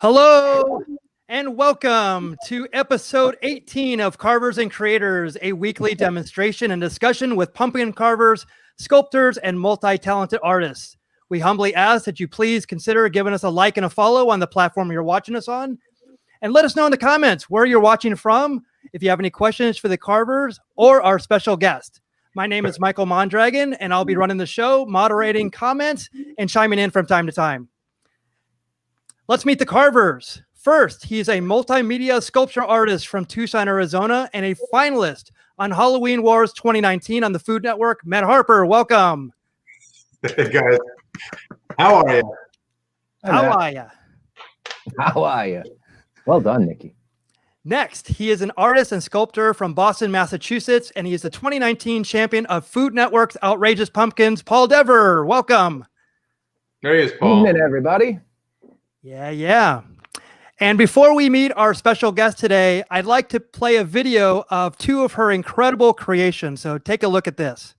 Hello and welcome to episode 18 of Carvers and Creators, a weekly demonstration and discussion with pumpkin carvers, sculptors, and multi-talented artists. We humbly ask that you please consider giving us a like and a follow on the platform you're watching us on. And let us know in the comments where you're watching from, if you have any questions for the carvers or our special guest. My name is Michael Mondragon, and I'll be running the show, moderating comments, and chiming in from time to time. Let's meet the carvers. First, he's a multimedia sculpture artist from Tucson, Arizona, and a finalist on Halloween Wars 2019 on the Food Network. Matt Harper, welcome. Hey guys, how are you? How are you? How are you? Well done, Nikki. Next, he is an artist and sculptor from Boston, Massachusetts, and he is the 2019 champion of Food Network's Outrageous Pumpkins. Paul Dever, welcome. There he is, Paul. Evening, everybody. Yeah. And before we meet our special guest today, I'd like to play a video of two of her incredible creations. So take a look at this.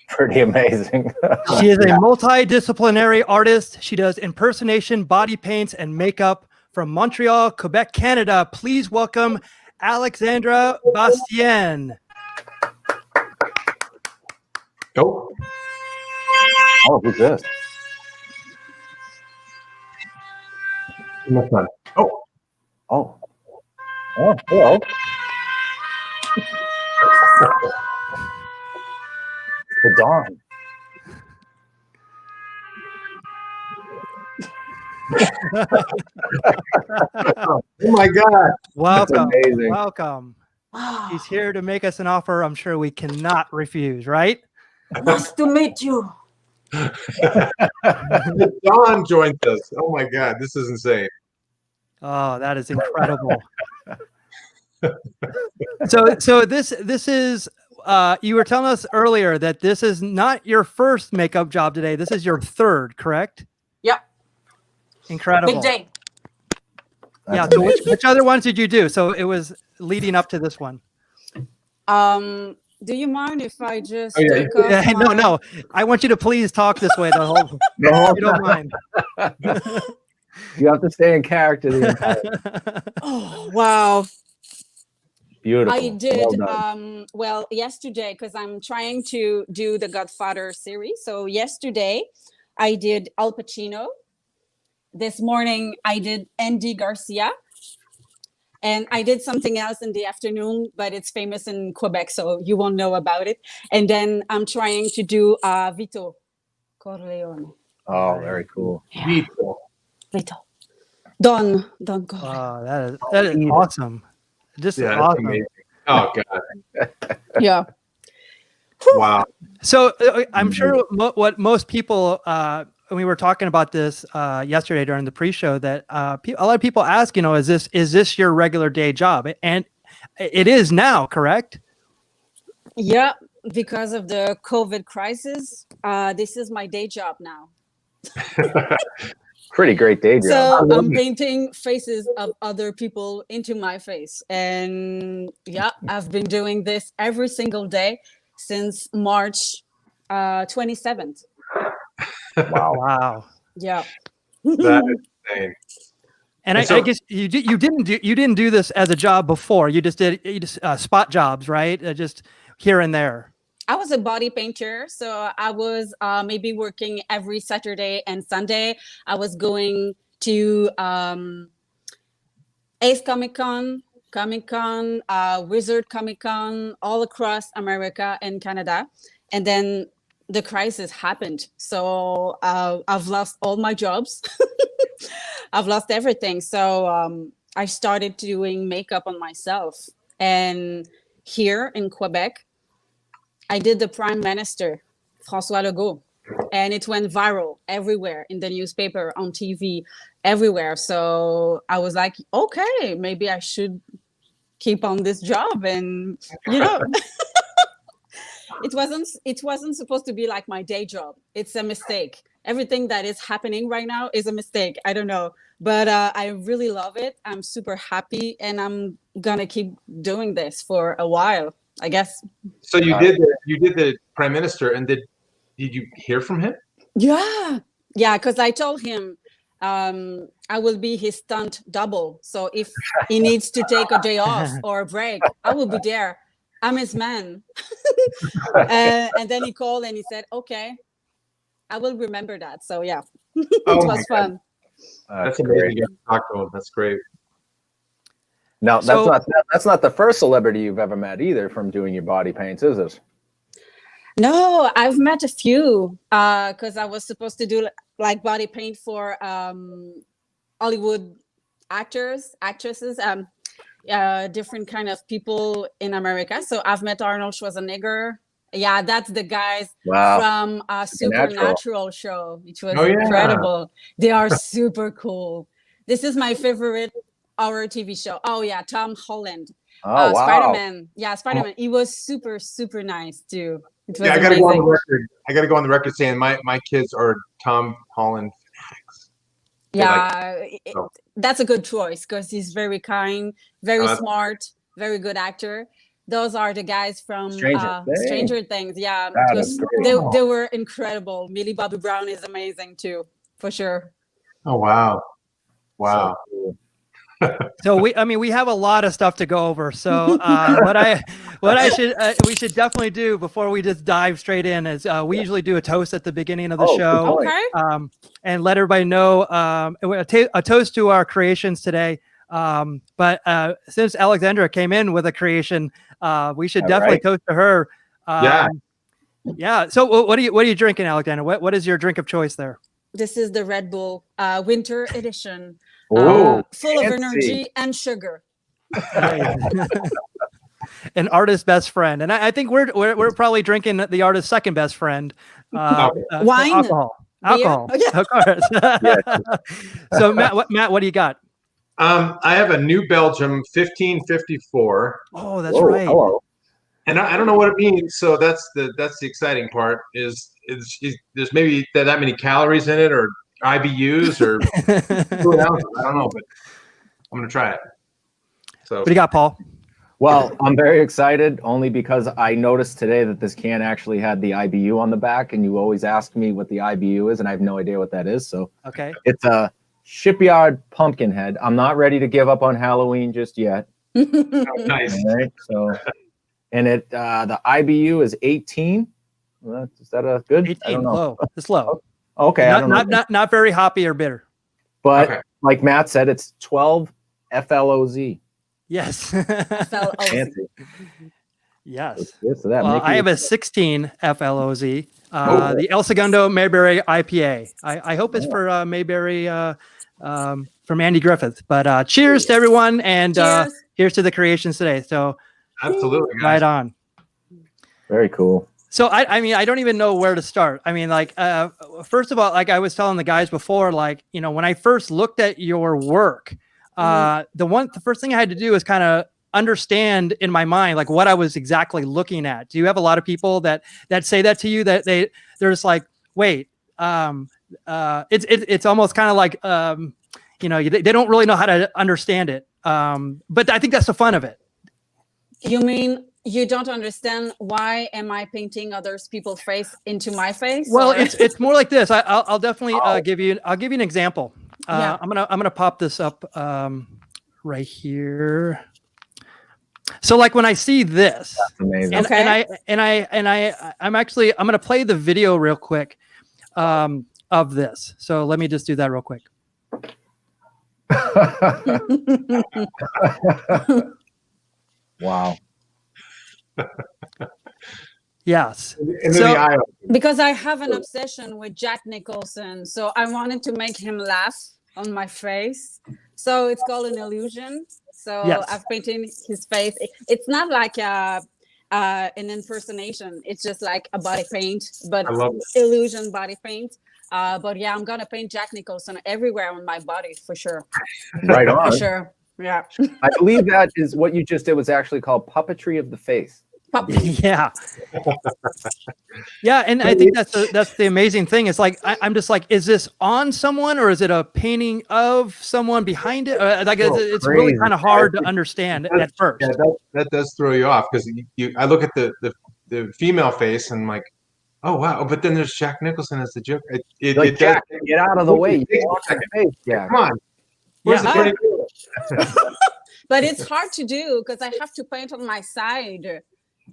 Pretty amazing. She is a multidisciplinary artist. She does impersonation, body paints, and makeup from Montreal, Quebec, Canada. Please welcome Alexandra Bastien. Oh, Oh, who's this? my son. Oh, Oh, hello. The dawn. oh my God. Welcome. amazing. Welcome. She's here to make us an offer I'm sure we cannot refuse, right? Nice to meet you. John joined us. Oh my God, this is insane. Oh, that is incredible. So this is you were telling us earlier that this is not your first makeup job today. This is your third, correct? Yep. Incredible. Big day. Yeah. So which other ones did you do? So it was leading up to this one. Do you mind if I just Oh, yeah. take off Yeah, my... no. I want you to please talk this way the whole. If you don't mind. You have to stay in character the entire. Oh, wow. Beautiful. I did, Well done. well, yesterday, because I'm trying to do the Godfather series. So yesterday, I did Al Pacino. This morning, I did Andy Garcia. And I did something else in the afternoon, but it's famous in Quebec, so you won't know about it. And then I'm trying to do Vito Corleone. Oh, very cool. Yeah. Vito. Don Corleone. Oh, that is awesome. Just Yeah, that's awesome. amazing. Oh God. Yeah. Wow. So I'm sure what most people, we were talking about this yesterday during the pre-show, that a lot of people ask, is this your regular day job? And it is now, correct? Yeah, because of the COVID crisis, this is my day job now. Pretty great day job. So I'm painting faces of other people into my face. And yeah, I've been doing this every single day since March 27th. Wow. Yeah. That is insane. And I guess you didn't do this as a job before. You just did spot jobs, right? Just here and there. I was a body painter, so I was maybe working every Saturday and Sunday. I was going to Ace Comic-Con, Wizard Comic-Con, all across America and Canada. And then the crisis happened. So I've lost all my jobs. I've lost everything. So I started doing makeup on myself. And here in Quebec, I did the Prime Minister, François Legault, and it went viral everywhere, in the newspaper, on TV, everywhere. So I was like, okay, maybe I should keep on this job. And, it wasn't supposed to be like my day job. It's a mistake. Everything that is happening right now is a mistake. I don't know, but I really love it. I'm super happy, and I'm gonna keep doing this for a while, I guess. So you did the Prime Minister, and did you hear from him? Yeah, because I told him I will be his stunt double. So if he needs to take a day off or a break, I will be there. I'm his man. And then he called and he said, okay, I will remember that. So yeah, it was fun. That's amazing. That's great. Now, that's not the first celebrity you've ever met either from doing your body paints, is it? No, I've met a few because I was supposed to do like body paint for Hollywood actors, actresses, different kind of people in America. So I've met Arnold Schwarzenegger. Yeah, that's the guys from Supernatural show, which was incredible. They are super cool. This is my favorite horror TV show. Oh yeah, Tom Holland. Oh wow. Spider-Man. Yeah, Spider-Man. He was super, super nice too. It was I amazing. gotta go on the record saying my kids are Tom Holland fanatics. Yeah, that's a good choice because he's very kind, very smart, very good actor. Those are the guys from Stranger Things. Yeah, they were incredible. Millie Bobby Brown is amazing too, for sure. Oh wow, wow. So cool. So we have a lot of stuff to go over. So we should definitely do before we just dive straight in is we usually do a toast at the beginning of the show. Okay. And let everybody know a toast to our creations today. But since Alexandra came in with a creation, we should definitely toast to her. Yeah. So what are you drinking, Alexandra? What is your drink of choice there? This is the Red Bull Winter Edition. Oh, full of energy and sugar. An artist's best friend, and I think we're probably drinking the artist's second best friend. Wine, alcohol, of course. So Matt, what do you got? I have a New Belgium 1554. Oh, that's right. Hello. And I don't know what it means. So that's the exciting part. Is there's maybe that many calories in it, or IBUs, or who knows? I don't know, but I'm gonna try it. So what do you got, Paul? Well, I'm very excited only because I noticed today that this can actually had the IBU on the back, and you always ask me what the IBU is, and I have no idea what that is. So okay, it's a Shipyard Pumpkinhead. I'm not ready to give up on Halloween just yet. Nice. All right, so, and the IBU is 18. Is that a good? 18, I don't know. low. It's low. Okay, not very hoppy or bitter. But like Matt said, it's 12 FLOZ. Yes. Fancy. Yes. So that I have a 16 FLOZ. The El Segundo Mayberry IPA. I hope it's for Mayberry from Andy Griffith. But cheers to everyone, and here's to the creations today. So absolutely, guys. right on. Very cool. So I mean, I don't even know where to start. I mean, like, first of all, like I was telling the guys before, like, you know, when I first looked at your work, the first thing I had to do is kind of understand in my mind, like what I was exactly looking at. Do you have a lot of people that say that to you, that they're just like, wait, it's almost kind of like, you know, they don't really know how to understand it. But I think that's the fun of it. You mean you don't understand why am I painting others people's face into my face? Well, or? it's more like this. I'll definitely give you an example. Yeah. I'm gonna pop this up right here. So like when I see this, That's amazing. and, Okay. I'm gonna play the video real quick of this. So let me just do that real quick. Wow. Yes. And So- then the eye. Because I have an obsession with Jack Nicholson, so I wanted to make him laugh on my face. So it's called an illusion. So Yes. I've painted his face. It's not like an impersonation. It's just like a body paint, but I love illusion body paint. But yeah, I'm gonna paint Jack Nicholson everywhere on my body for sure. Right on. For sure. Yeah. I believe that is what you just did was actually called puppetry of the face. Yeah. Yeah, and I think that's the amazing thing. It's like I'm just like, is this on someone or is it a painting of someone behind it? Like it's really crazy. kind of hard to understand at first. Yeah, that does throw you off, because I look at the female face and I'm like, oh wow, but then there's Jack Nicholson as the Joker. Like, It Jack, does, get out of the way. You want the face, Jack. come on. Where's Yeah. the pretty girl? But it's hard to do because I have to paint on my side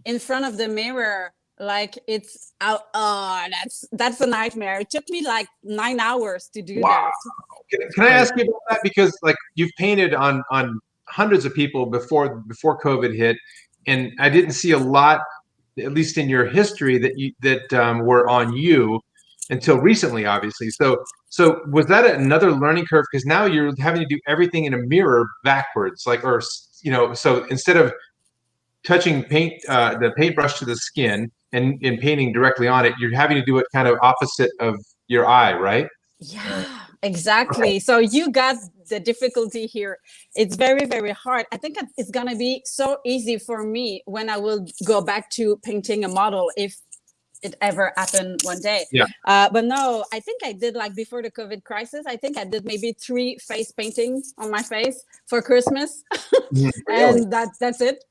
in front of the mirror. Like it's out. Oh, that's a nightmare. It took me like 9 hours to do Wow. that. Can I ask you about that? Because like you've painted on hundreds of people before COVID hit, and I didn't see a lot, at least in your history, that were on you until recently, obviously. So was that another learning curve? Because now you're having to do everything in a mirror backwards, like, or you know, so instead of touching the paintbrush to the skin and painting directly on it, you're having to do it kind of opposite of your eye, right? Yeah, exactly. So you got the difficulty here. It's very, very hard. I think it's gonna be so easy for me when I will go back to painting a model, if it ever happened one day. Yeah. But no, I think I did, like before the COVID crisis, I think I did maybe 3 face paintings on my face for Christmas. And that's it.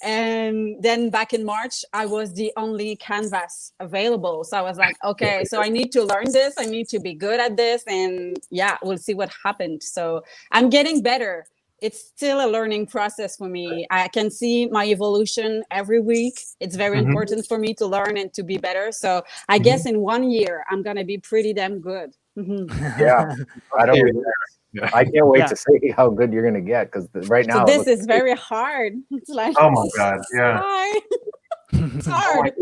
And then back in March, I was the only canvas available. So I was like, okay, so I need to learn this. I need to be good at this. And yeah, we'll see what happened. So I'm getting better. It's still a learning process for me. I can see my evolution every week. It's very important for me to learn and to be better. So I guess in 1 year, I'm going to be pretty damn good. Yeah. I can't wait to see how good you're going to get, because right now So this is very hard. It's like, Oh my God, yeah. hi. It's hard.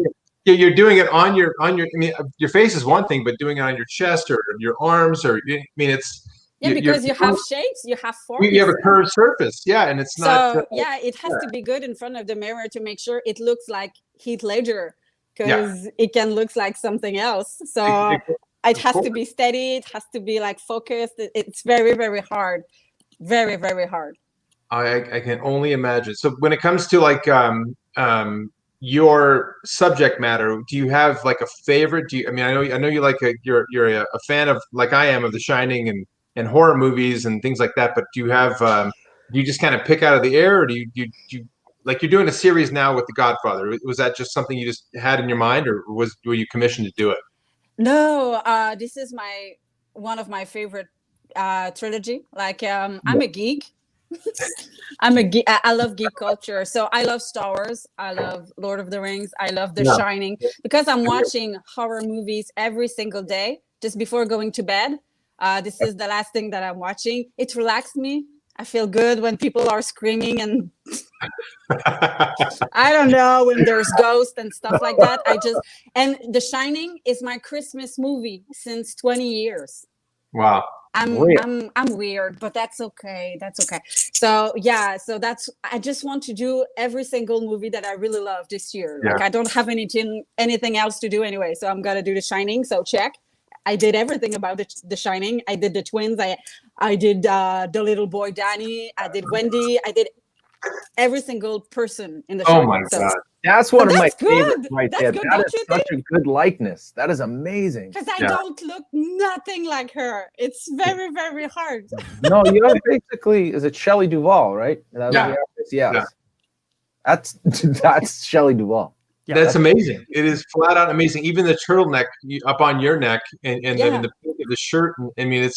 You're doing it on your. I mean, your face is one thing, but doing it on your chest or your arms, or I mean, it's. Yeah, because you have shapes, you have forms. You have a curved surface, yeah, and it's not. So yeah, it has to be good in front of the mirror to make sure it looks like Heath Ledger, because it can look like something else. So it has to be steady. It has to be like focused. It's very, very hard. Very, very hard. I can only imagine. So when it comes to like your subject matter, do you have like a favorite? I mean, I know you like you're a fan of, like I am, of The Shining and horror movies and things like that. But do you have do you just kind of pick out of the air, or do you like, you're doing a series now with The Godfather? Was that just something you just had in your mind, or were you commissioned to do it? No, this is one of my favorite trilogy. Like I'm a geek. I'm a geek. I love geek culture. So I love Star Wars. I love Lord of the Rings. I love The Shining, because I'm watching horror movies every single day just before going to bed. This is the last thing that I'm watching. It relaxes me. I feel good when people are screaming and I don't know, when there's ghosts and stuff like that. And The Shining is my Christmas movie since 20 years. Wow. I'm Real. I'm weird, but that's okay. That's okay. So yeah, so that's I just want to do every single movie that I really love this year. Yeah. Like I don't have anything else to do anyway. So I'm gonna do The Shining. So check. I did everything about the Shining. I did the twins. I did the little boy Danny. I did Wendy. I did every single person in the Oh Shining. my So, God. That's one of my that's good. favorites right That's there. good, That don't is you such a good likeness. That is amazing. because I Yeah. don't look nothing like her. It's very, very hard. No, you're basically, is it Shelley Duvall, right? That was Yeah. the actress? Yes. Yeah. That's Shelley Duvall. Yeah, That's amazing. It is flat out amazing. Even the turtleneck up on your neck and Yeah. the pink of the shirt. I mean, it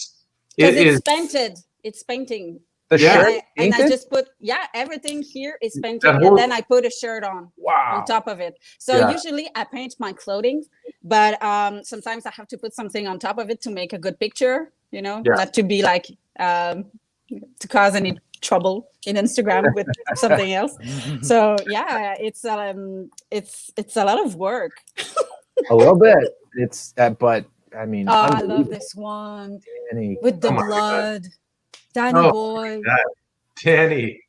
Because is. it's painted. It's painting. The Yeah. shirt And I painted? just put everything here is painted, That and whole- then I put a shirt on Wow. top of it. So Yeah. usually I paint my clothing, but sometimes I have to put something on top of it to make a good picture. You know, Yeah. not to be like to cause any trouble in Instagram with something else. So yeah, it's a lot of work. A little bit. It's but I mean, Oh, I love unbelievable. this one Danny with the Oh my God. blood. Danny Oh, boy. Danny.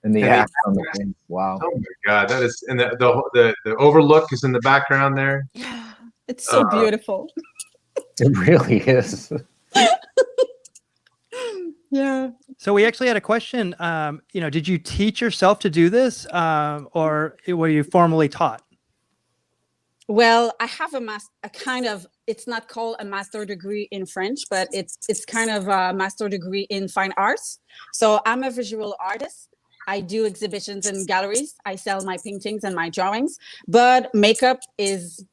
and the And act on the thing. Wow. Oh my God. That is, and the overlook is in the background there. Yeah, it's so beautiful. It really is. Yeah. So we actually had a question. Did you teach yourself to do this, or were you formally taught? Well, I have a kind of, it's not called a master degree in French, but it's kind of a master degree in fine arts. So I'm a visual artist. I do exhibitions in galleries. I sell my paintings and my drawings, but makeup is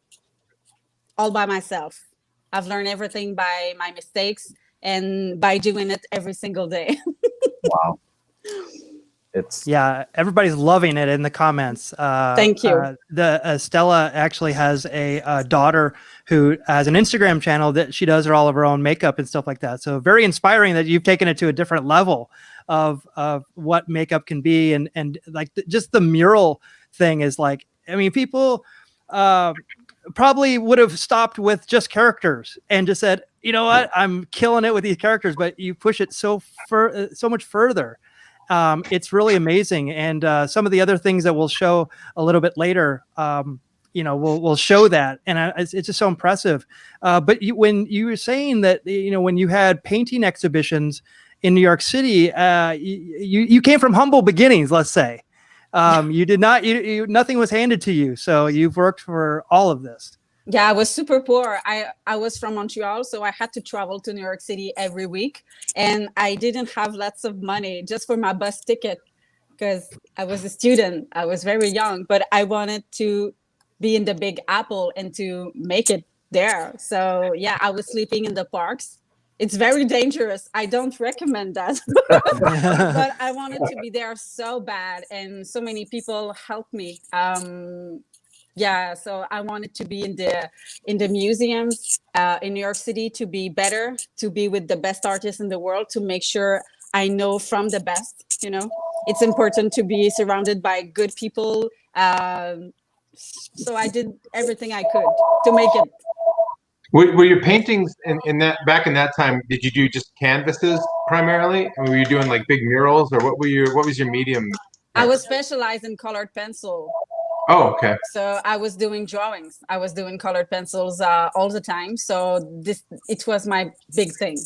all by myself. I've learned everything by my mistakes and by doing it every single day. Wow. It's Yeah, everybody's loving it in the comments. Thank you. Stella actually has a daughter who has an Instagram channel that she does all of her own makeup and stuff like that. So very inspiring that you've taken it to a different level of what makeup can be, and like just the mural thing is like, I mean, people probably would have stopped with just characters and just said, you know what, I'm killing it with these characters, but you push it so much further. It's really amazing. And some of the other things that we'll show a little bit later, we'll show that. And it's just so impressive. But when you were saying that, when you had painting exhibitions in New York City, you came from humble beginnings, let's say. You did not, nothing was handed to you. So you've worked for all of this. Yeah, I was super poor. I was from Montreal, so I had to travel to New York City every week. And I didn't have lots of money just for my bus ticket because I was a student. I was very young, but I wanted to be in the Big Apple and to make it there. So yeah, I was sleeping in the parks. It's very dangerous. I don't recommend that. But I wanted to be there so bad, and so many people helped me. Yeah, so I wanted to be in the museums in New York City, to be better, to be with the best artists in the world, to make sure I know from the best. It's important to be surrounded by good people. So I did everything I could to make it. Were your paintings in that back in that time? Did you do just canvases primarily, or were you doing like big murals, or what was your medium? I was specialized in colored pencil. Oh, okay. So I was doing drawings. I was doing colored pencils all the time. So it was my big thing.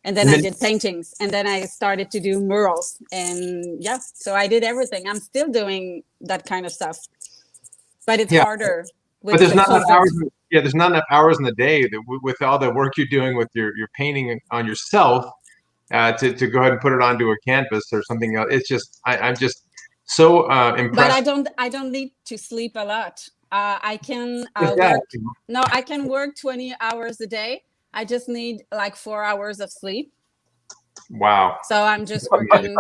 And then I did paintings, and then I started to do murals, and yeah, so I did everything. I'm still doing that kind of stuff, but it's harder. But there's not enough hours. Yeah, there's not enough hours in the day that with all the work you're doing with your painting on yourself to go ahead and put it onto a canvas or something else. It's just I'm just so impressed. But I don't need to sleep a lot. I can I can work 20 hours a day. I just need like 4 hours of sleep. Wow. So I'm just working.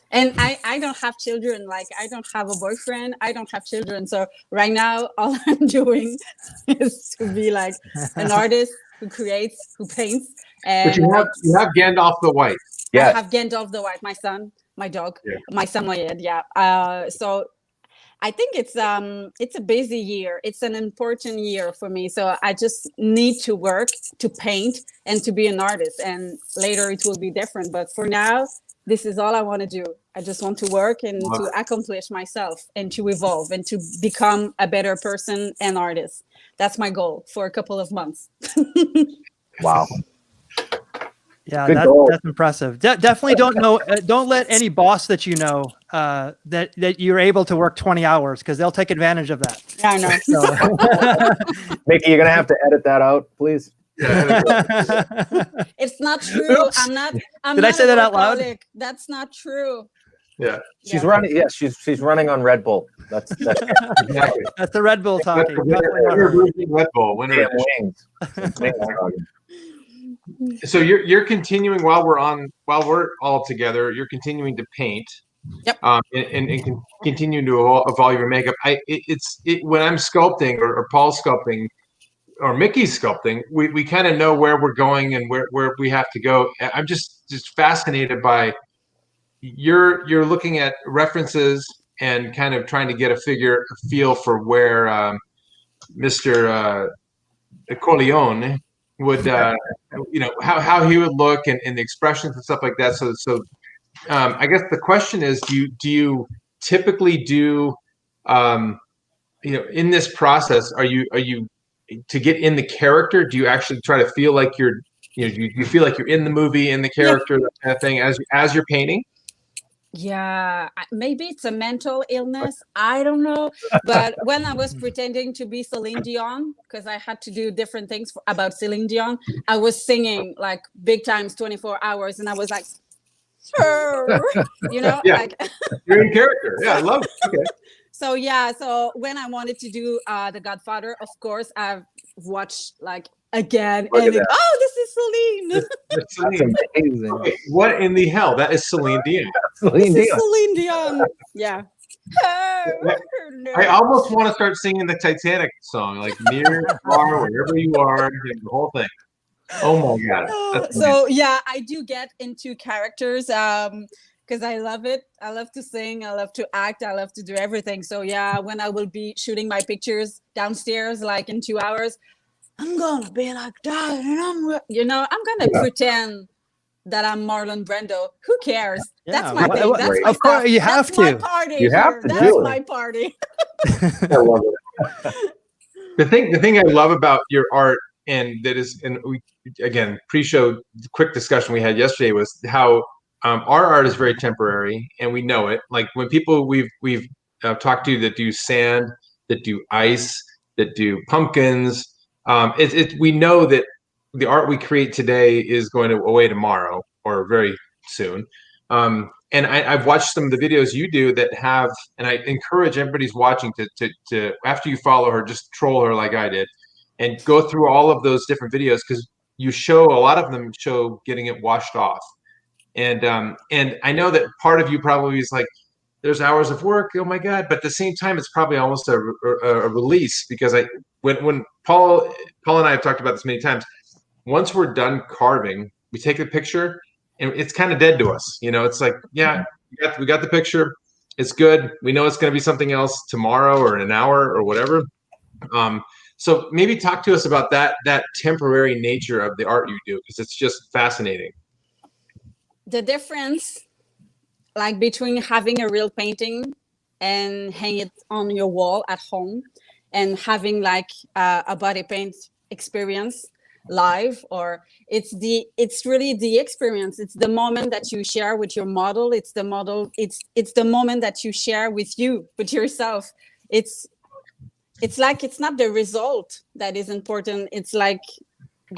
And I don't have children. Like, I don't have a boyfriend. I don't have children. So right now, all I'm doing is to be like an artist who creates, who paints. And but you have Gandalf the White. Yeah. I have Gandalf the White, my son, my dog, my son, my head. Yeah. So I think it's a busy year. It's an important year for me. So I just need to work, to paint, and to be an artist. And later it will be different. But for now, this is all I want to do. I just want to work and to accomplish myself and to evolve and to become a better person and artist. That's my goal for a couple of months. Wow. Yeah, Good goal. that's impressive. Definitely don't let any boss that you know that you're able to work 20 hours, because they'll take advantage of that. Yeah, I know. So. Mickey, you're gonna have to edit that out, please. It's not true. Oops. I'm Did not I say that out loud? workaholic. That's not true. Yeah. She's running. Yes, she's running on Red Bull. That's Exactly. That's the Red Bull talking. Red Bull winner. damn wings. So you're continuing while we're all together. You're continuing to paint. Yep. And continuing to evolve your makeup. When I'm sculpting or Paul's sculpting or Mickey's sculpting, we kind of know where we're going and where we have to go. I'm just fascinated by you're looking at references and kind of trying to get a feel for where Mr. Corleone would how he would look and the expressions and stuff like that. So I guess the question is, do you typically do in this process, are you to get in the character, do you actually try to feel like do you feel like you're in the movie, in the character, that kind of thing as you're painting? Yeah, maybe it's a mental illness. I don't know. But when I was pretending to be Celine Dion, because I had to do different things about Celine Dion, I was singing like big times 24 hours. And I was like, Yeah. like You're in character. Yeah, I love it. Okay. So yeah, so when I wanted to do The Godfather, of course, I've watched like again Look and at that. oh, this is Celine. That's That's Celine. amazing. Okay, what in the hell? That is Celine Dion. Celine This is Dion. Celine Dion. Yeah. I almost want to start singing the Titanic song, like near, far, wherever you are, the whole thing. Oh my god! That's So yeah, I do get into characters because I love it. I love to sing. I love to act. I love to do everything. So yeah, when I will be shooting my pictures downstairs, like in 2 hours, I'm gonna be like that, and I'm gonna pretend that I'm Marlon Brando. Who cares? Yeah, That's my thing. That's my of course, stuff. you have That's my to. party. You have here. to That's do it. my party. I love it. The thing I love about your art, and we again pre-show quick discussion we had yesterday, was how our art is very temporary, and we know it. Like when people we've talked to that do sand, that do ice, that do pumpkins, we know that the art we create today is going away tomorrow or very soon. And I've watched some of the videos you do that have, and I encourage everybody's watching to after you follow her, just troll her like I did, and go through all of those different videos, because you show a lot of them show getting it washed off. And I know that part of you probably is like, there's hours of work, oh my god, but at the same time it's probably almost a release, because when Paul and I have talked about this many times, once we're done carving, we take a picture and it's kind of dead to us. It's like, yeah, we got the picture, it's good, we know it's going to be something else tomorrow or in an hour or whatever. So maybe talk to us about that temporary nature of the art you do, because it's just fascinating. The difference, like between having a real painting and hang it on your wall at home, and having like a body paint experience live, or it's really the experience. It's the moment that you share with your model. It's the moment that you share with yourself. It's like, it's not the result that is important. It's like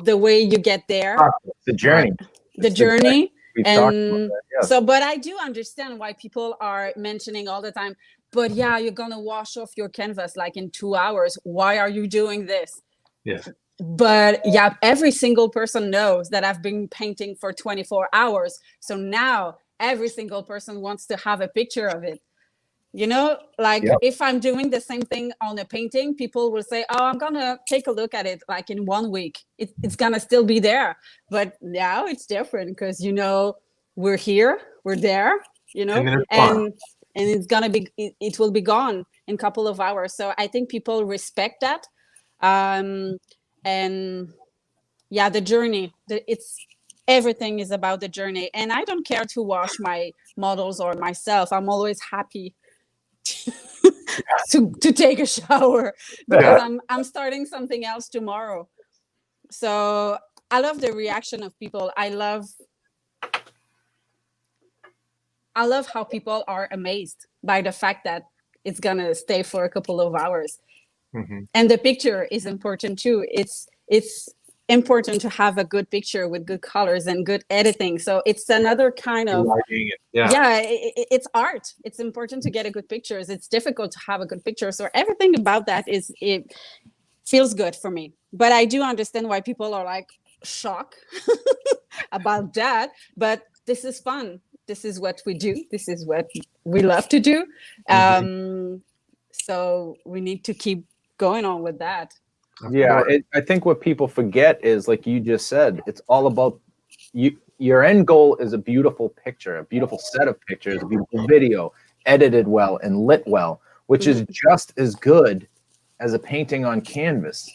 the way you get there, The journey. the journey. We've talked about And that, yeah. so, but I do understand why people are mentioning all the time, but yeah, you're gonna wash off your canvas like in 2 hours. Why are you doing this? Yes. But yeah, every single person knows that I've been painting for 24 hours. So now every single person wants to have a picture of it. Like Yep. if I'm doing the same thing on a painting, people will say, oh, I'm gonna take a look at it like in 1 week. It's gonna still be there. But now it's different, because we're here, we're there, And then it's gone. and it's gonna be, it will be gone. in a couple of hours. So I think people respect that. And yeah, the journey, everything is about the journey. And I don't care to wash my models or myself. I'm always happy to take a shower because I'm starting something else tomorrow. So I love the reaction of people. I love how people are amazed by the fact that it's gonna stay for a couple of hours. Mm-hmm. And the picture is important too. It's important to have a good picture with good colors and good editing. So it's another kind of it's art. It's important to get a good pictures. It's difficult to have a good picture. So everything about that it feels good for me. But I do understand why people are like shocked about that. But this is fun. This is what we do. This is what we love to do. So we need to keep going on with that. Yeah, I think what people forget is, like you just said, it's all about you. Your end goal is a beautiful picture, a beautiful set of pictures, a beautiful video, edited well and lit well, which is just as good as a painting on canvas.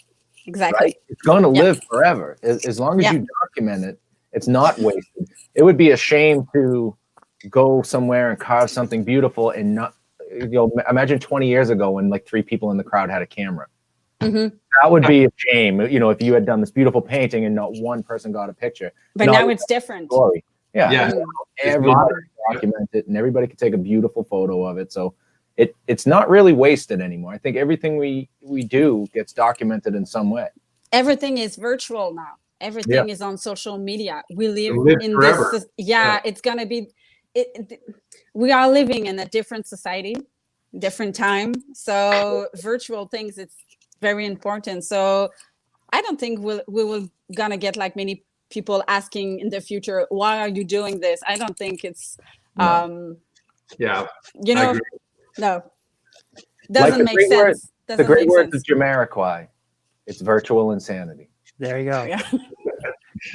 Exactly. Right? It's going to live forever. As long as you document it, it's not wasted. It would be a shame to go somewhere and carve something beautiful and not, imagine 20 years ago when like 3 people in the crowd had a camera. Mm-hmm. That would be a shame, if you had done this beautiful painting and not one person got a picture. But now it's different. Story. Yeah. Everybody modern. document it, and everybody can take a beautiful photo of it. So it's not really wasted anymore. I think everything we do gets documented in some way. Everything is virtual now. Everything is on social media. We live in forever. this. It's gonna be. We are living in a different society, different time. So virtual things, it's very important. So I don't think we will gonna get like many people asking in the future, why are you doing this? I don't think it's no. Doesn't make sense. The great word is Jamiroquai. It's virtual insanity. There you go. Yeah.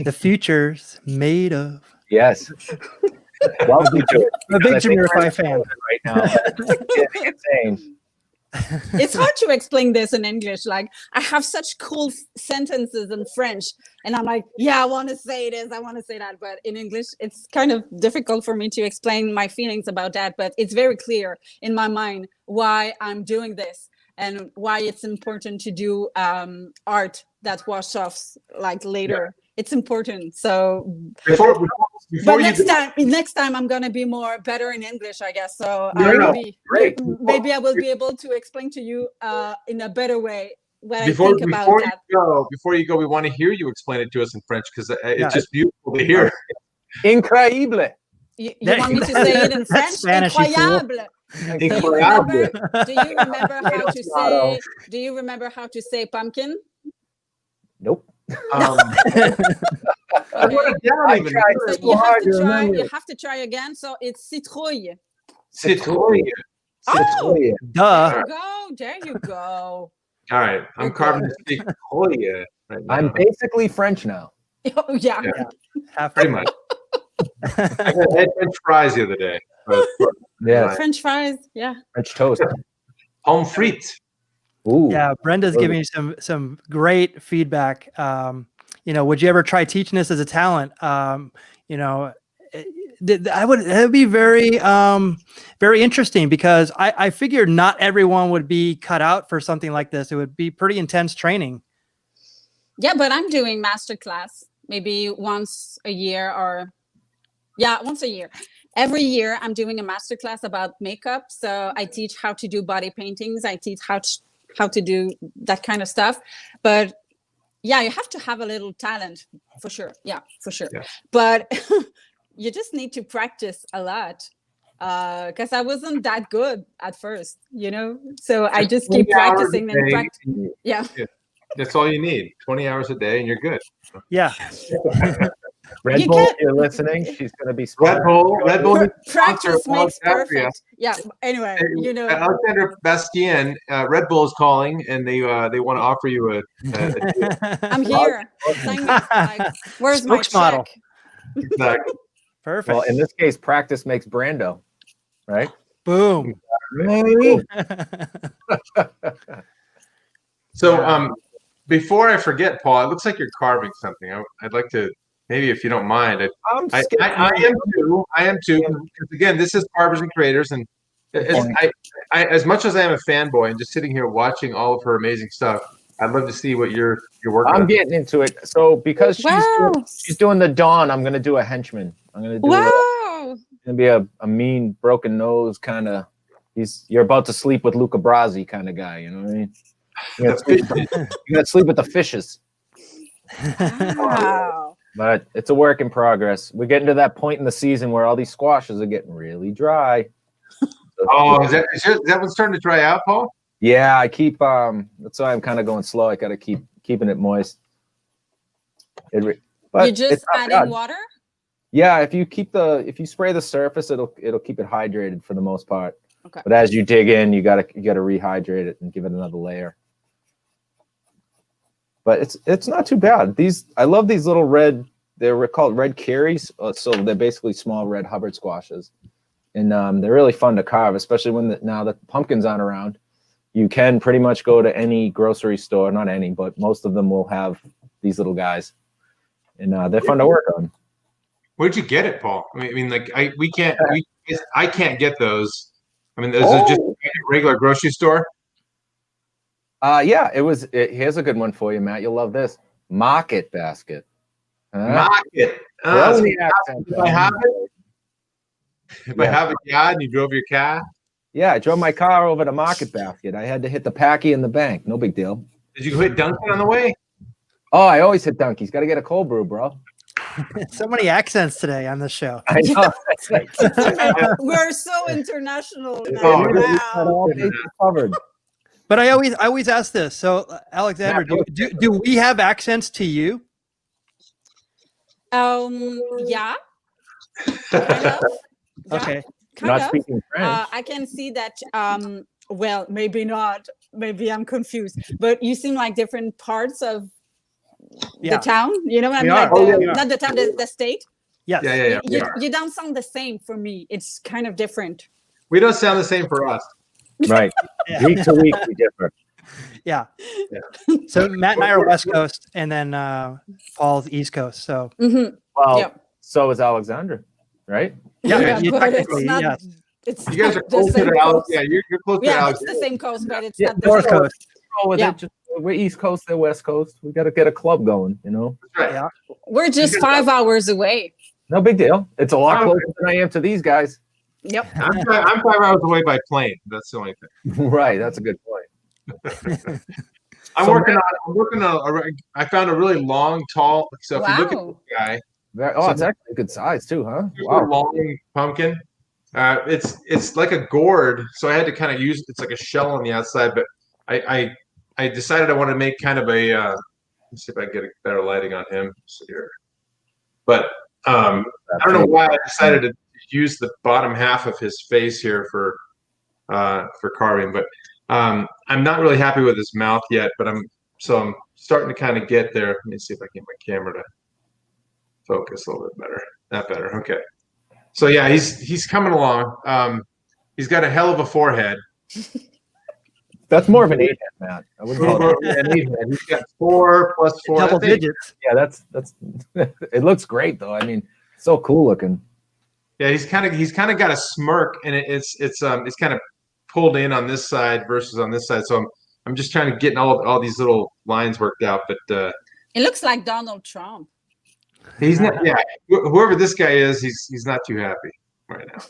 The future's made of. Yes. Welcome to it. I'm a big Jamiroquai fan right now. It's insane. It's hard to explain this in English. Like, I have such cool sentences in French, and I'm like, yeah, I want to say this, I want to say that. But in English, it's kind of difficult for me to explain my feelings about that. But it's very clear in my mind why I'm doing this and why it's important to do art that wash off like later. Yeah. It's important. So before next time I'm gonna be better in English, I guess. So maybe I will be able to explain to you in a better way what I think about that. Before you go, we want to hear you explain it to us in French because it's just beautiful to hear. Incroyable. You want me to say it in French? Spanish, incroyable. Do you remember how to say pumpkin? Nope. I wrote it down even. So you have to try again. So it's citrouille. Citrouille. Oh, duh. There you go. All right, I'm carving the citrouille right now. I'm basically French now. Oh yeah. Pretty much. I had French fries the other day. Yeah. French fries. Yeah. French toast. Pommes frites. Ooh. Yeah, Brenda's giving you some great feedback. Would you ever try teaching this as a talent? It would be very very interesting because I figured not everyone would be cut out for something like this. It would be pretty intense training. Yeah, but I'm doing masterclass maybe once a year once a year. Every year I'm doing a masterclass about makeup. So I teach how to do body paintings. I teach how to do that kind of stuff. But yeah, you have to have a little talent for sure. Yeah, for sure. Yeah. But you just need to practice a lot because I wasn't that good at first, So I just keep practicing and practicing. Yeah. That's all you need. 20 hours a day and you're good. Yeah. Red Bull, if you're listening, she's going to be smart. Red Bull. Practice makes perfect. Yeah. Anyway, Alexandra Bastien, Red Bull is calling, and they want to offer you a I'm here. Where's my check? Exactly. Perfect. Well, in this case, practice makes Brando, right? Boom. Hey. So before I forget, Paul, it looks like you're carving something. I'd like to, maybe if you don't mind. I am too. Because again, this is Carvers and Creators, and as much as I am a fanboy and just sitting here watching all of her amazing stuff, I'd love to see what you're working on. I'm getting into it. So because she's doing the Dawn, I'm gonna do a henchman. I'm gonna do gonna be a mean, broken nose kind of. You're about to sleep with Luca Brasi kind of guy. You know what I mean? You gotta sleep with the fishes. Wow. But it's a work in progress. We're getting to that point in the season where all these squashes are getting really dry. Oh, is that one starting to dry out, Paul? Yeah, I keep that's why I'm kind of going slow. I gotta keeping it moist. But You just add in water? Yeah, if you spray the surface, it'll keep it hydrated for the most part. Okay. But as you dig in, you gotta rehydrate it and give it another layer. But it's not too bad. I love these little red. They're called red carries. So they're basically small red Hubbard squashes, and they're really fun to carve, especially now that the pumpkins aren't around. You can pretty much go to any grocery store, not any, but most of them will have these little guys, and they're fun to work on. Where'd you get it, Paul? I mean, like I can't get those. I mean, those are just a regular grocery store. Yeah, here's a good one for you, Matt. You'll love this. Market basket. Market. If I have it. If I have a yard and you drove your car. Yeah, I drove my car over to Market Basket. I had to hit the Packy and the bank. No big deal. Did you hit Dunkin' on the way? Oh, I always hit Dunkies. Got to get a cold brew, bro. So many accents today on this show. I know. We're so international. Oh, Wow. Covered. But I always ask this. So, Alexandra, do we have accents to you? Yeah. Kind of. Okay. Not speaking French. I can see that. Well, maybe not. Maybe I'm confused. But you seem like different parts of the town. You know what I mean? Like not the town, the state. Yes. Yeah. You don't sound the same for me. It's kind of different. We don't sound the same for us. Right. Week to week, we differ. Yeah. So Matt and I are West Coast, and then Paul's East Coast. So well, so is Alexandra, right? Yeah, but it's not. Yes. It's You guys are closer to Alex. Yeah, you're close to Alex. It's the same coast, but it's not the North same. Coast. We're East Coast, they're West Coast. We got to get a club going, you know. That's right. Yeah. We're just 5 hours away. No big deal. It's a lot closer than I am to these guys. Yep. I'm 5 hours away by plane. That's the only thing. Right. That's a good point. I'm working on. I found a really long, tall. So if you look at this guy, it's actually a good size too, huh? Wow. Long pumpkin. It's like a gourd, so I had to kind of use. It's like a shell on the outside, but I decided I wanted to make kind of a. Let's see if I can get a better lighting on him. So here, but I don't know why I decided to use the bottom half of his face here for carving, but I'm not really happy with his mouth yet. But I'm starting to kind of get there. Let me see if I can get my camera to focus a little bit better. That better. Okay. So yeah, he's coming along. He's got a hell of a forehead. That's more of an 8-head, Matt. I wouldn't call it an 8-head. He's got 4 plus 4. Double digits. Yeah, that's. It looks great though. I mean, so cool looking. Yeah, he's kind of got a smirk, and it's kind of pulled in on this side versus on this side. So I'm just trying to get all these little lines worked out. But it looks like Donald Trump. He's not. Yeah, whoever this guy is, he's not too happy right now.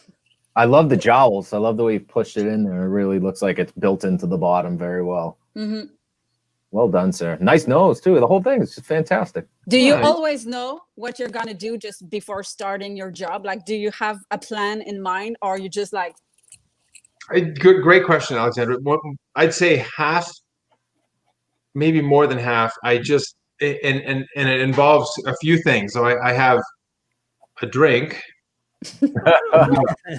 I love the jowls. I love the way you pushed it in there. It really looks like it's built into the bottom very well. Mm-hmm. Well done, sir. Nice nose too. The whole thing is just fantastic. Do you always know what you're gonna do just before starting your job? Like, do you have a plan in mind, or are you just like? Great question, Alexandra. I'd say half, maybe more than half. I just and it involves a few things. So I have a drink,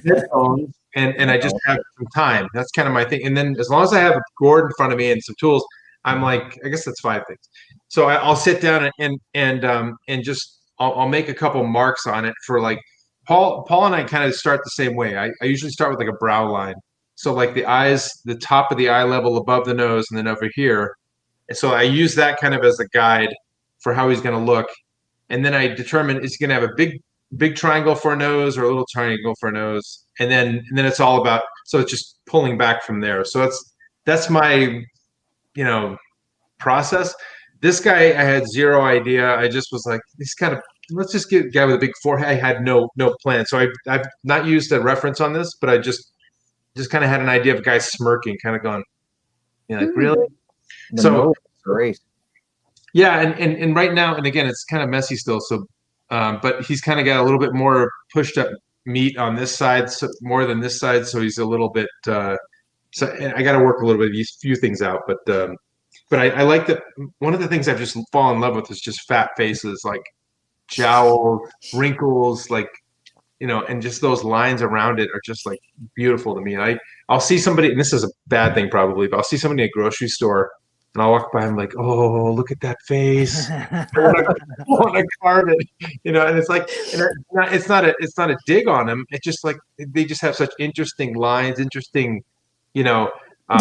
headphones, and I just have some time. That's kind of my thing. And then as long as I have a gourd in front of me and some tools, I'm like, I guess that's 5 things. So I'll sit down and just I'll make a couple marks on it for like Paul and I kind of start the same way. I usually start with like a brow line. So like the eyes, the top of the eye level above the nose, and then over here. And so I use that kind of as a guide for how he's going to look. And then I determine is he going to have a big triangle for a nose or a little triangle for a nose. And then it's all about, so it's just pulling back from there. So that's my, process. This guy, I had zero idea. I just was like, this kind of, let's just get a guy with a big forehead. I had no plan. So I've not used a reference on this, but I just kind of had an idea of a guy smirking, kind of going, like, really? So great. Yeah, and right now, and again, it's kind of messy still. So, but he's kind of got a little bit more pushed up meat on this side, so more than this side. So he's a little bit. So I got to work a little bit of these few things out, but I like that. One of the things I've just fallen in love with is just fat faces, like jowls, wrinkles, like and just those lines around it are just like beautiful to me. I'll see somebody, and this is a bad thing probably, but I'll see somebody in a grocery store. And I'll walk by, I'm like, oh, look at that face. I want to carve it, and it's like, and it's not a dig on them. It's just like, they just have such interesting lines, interesting, do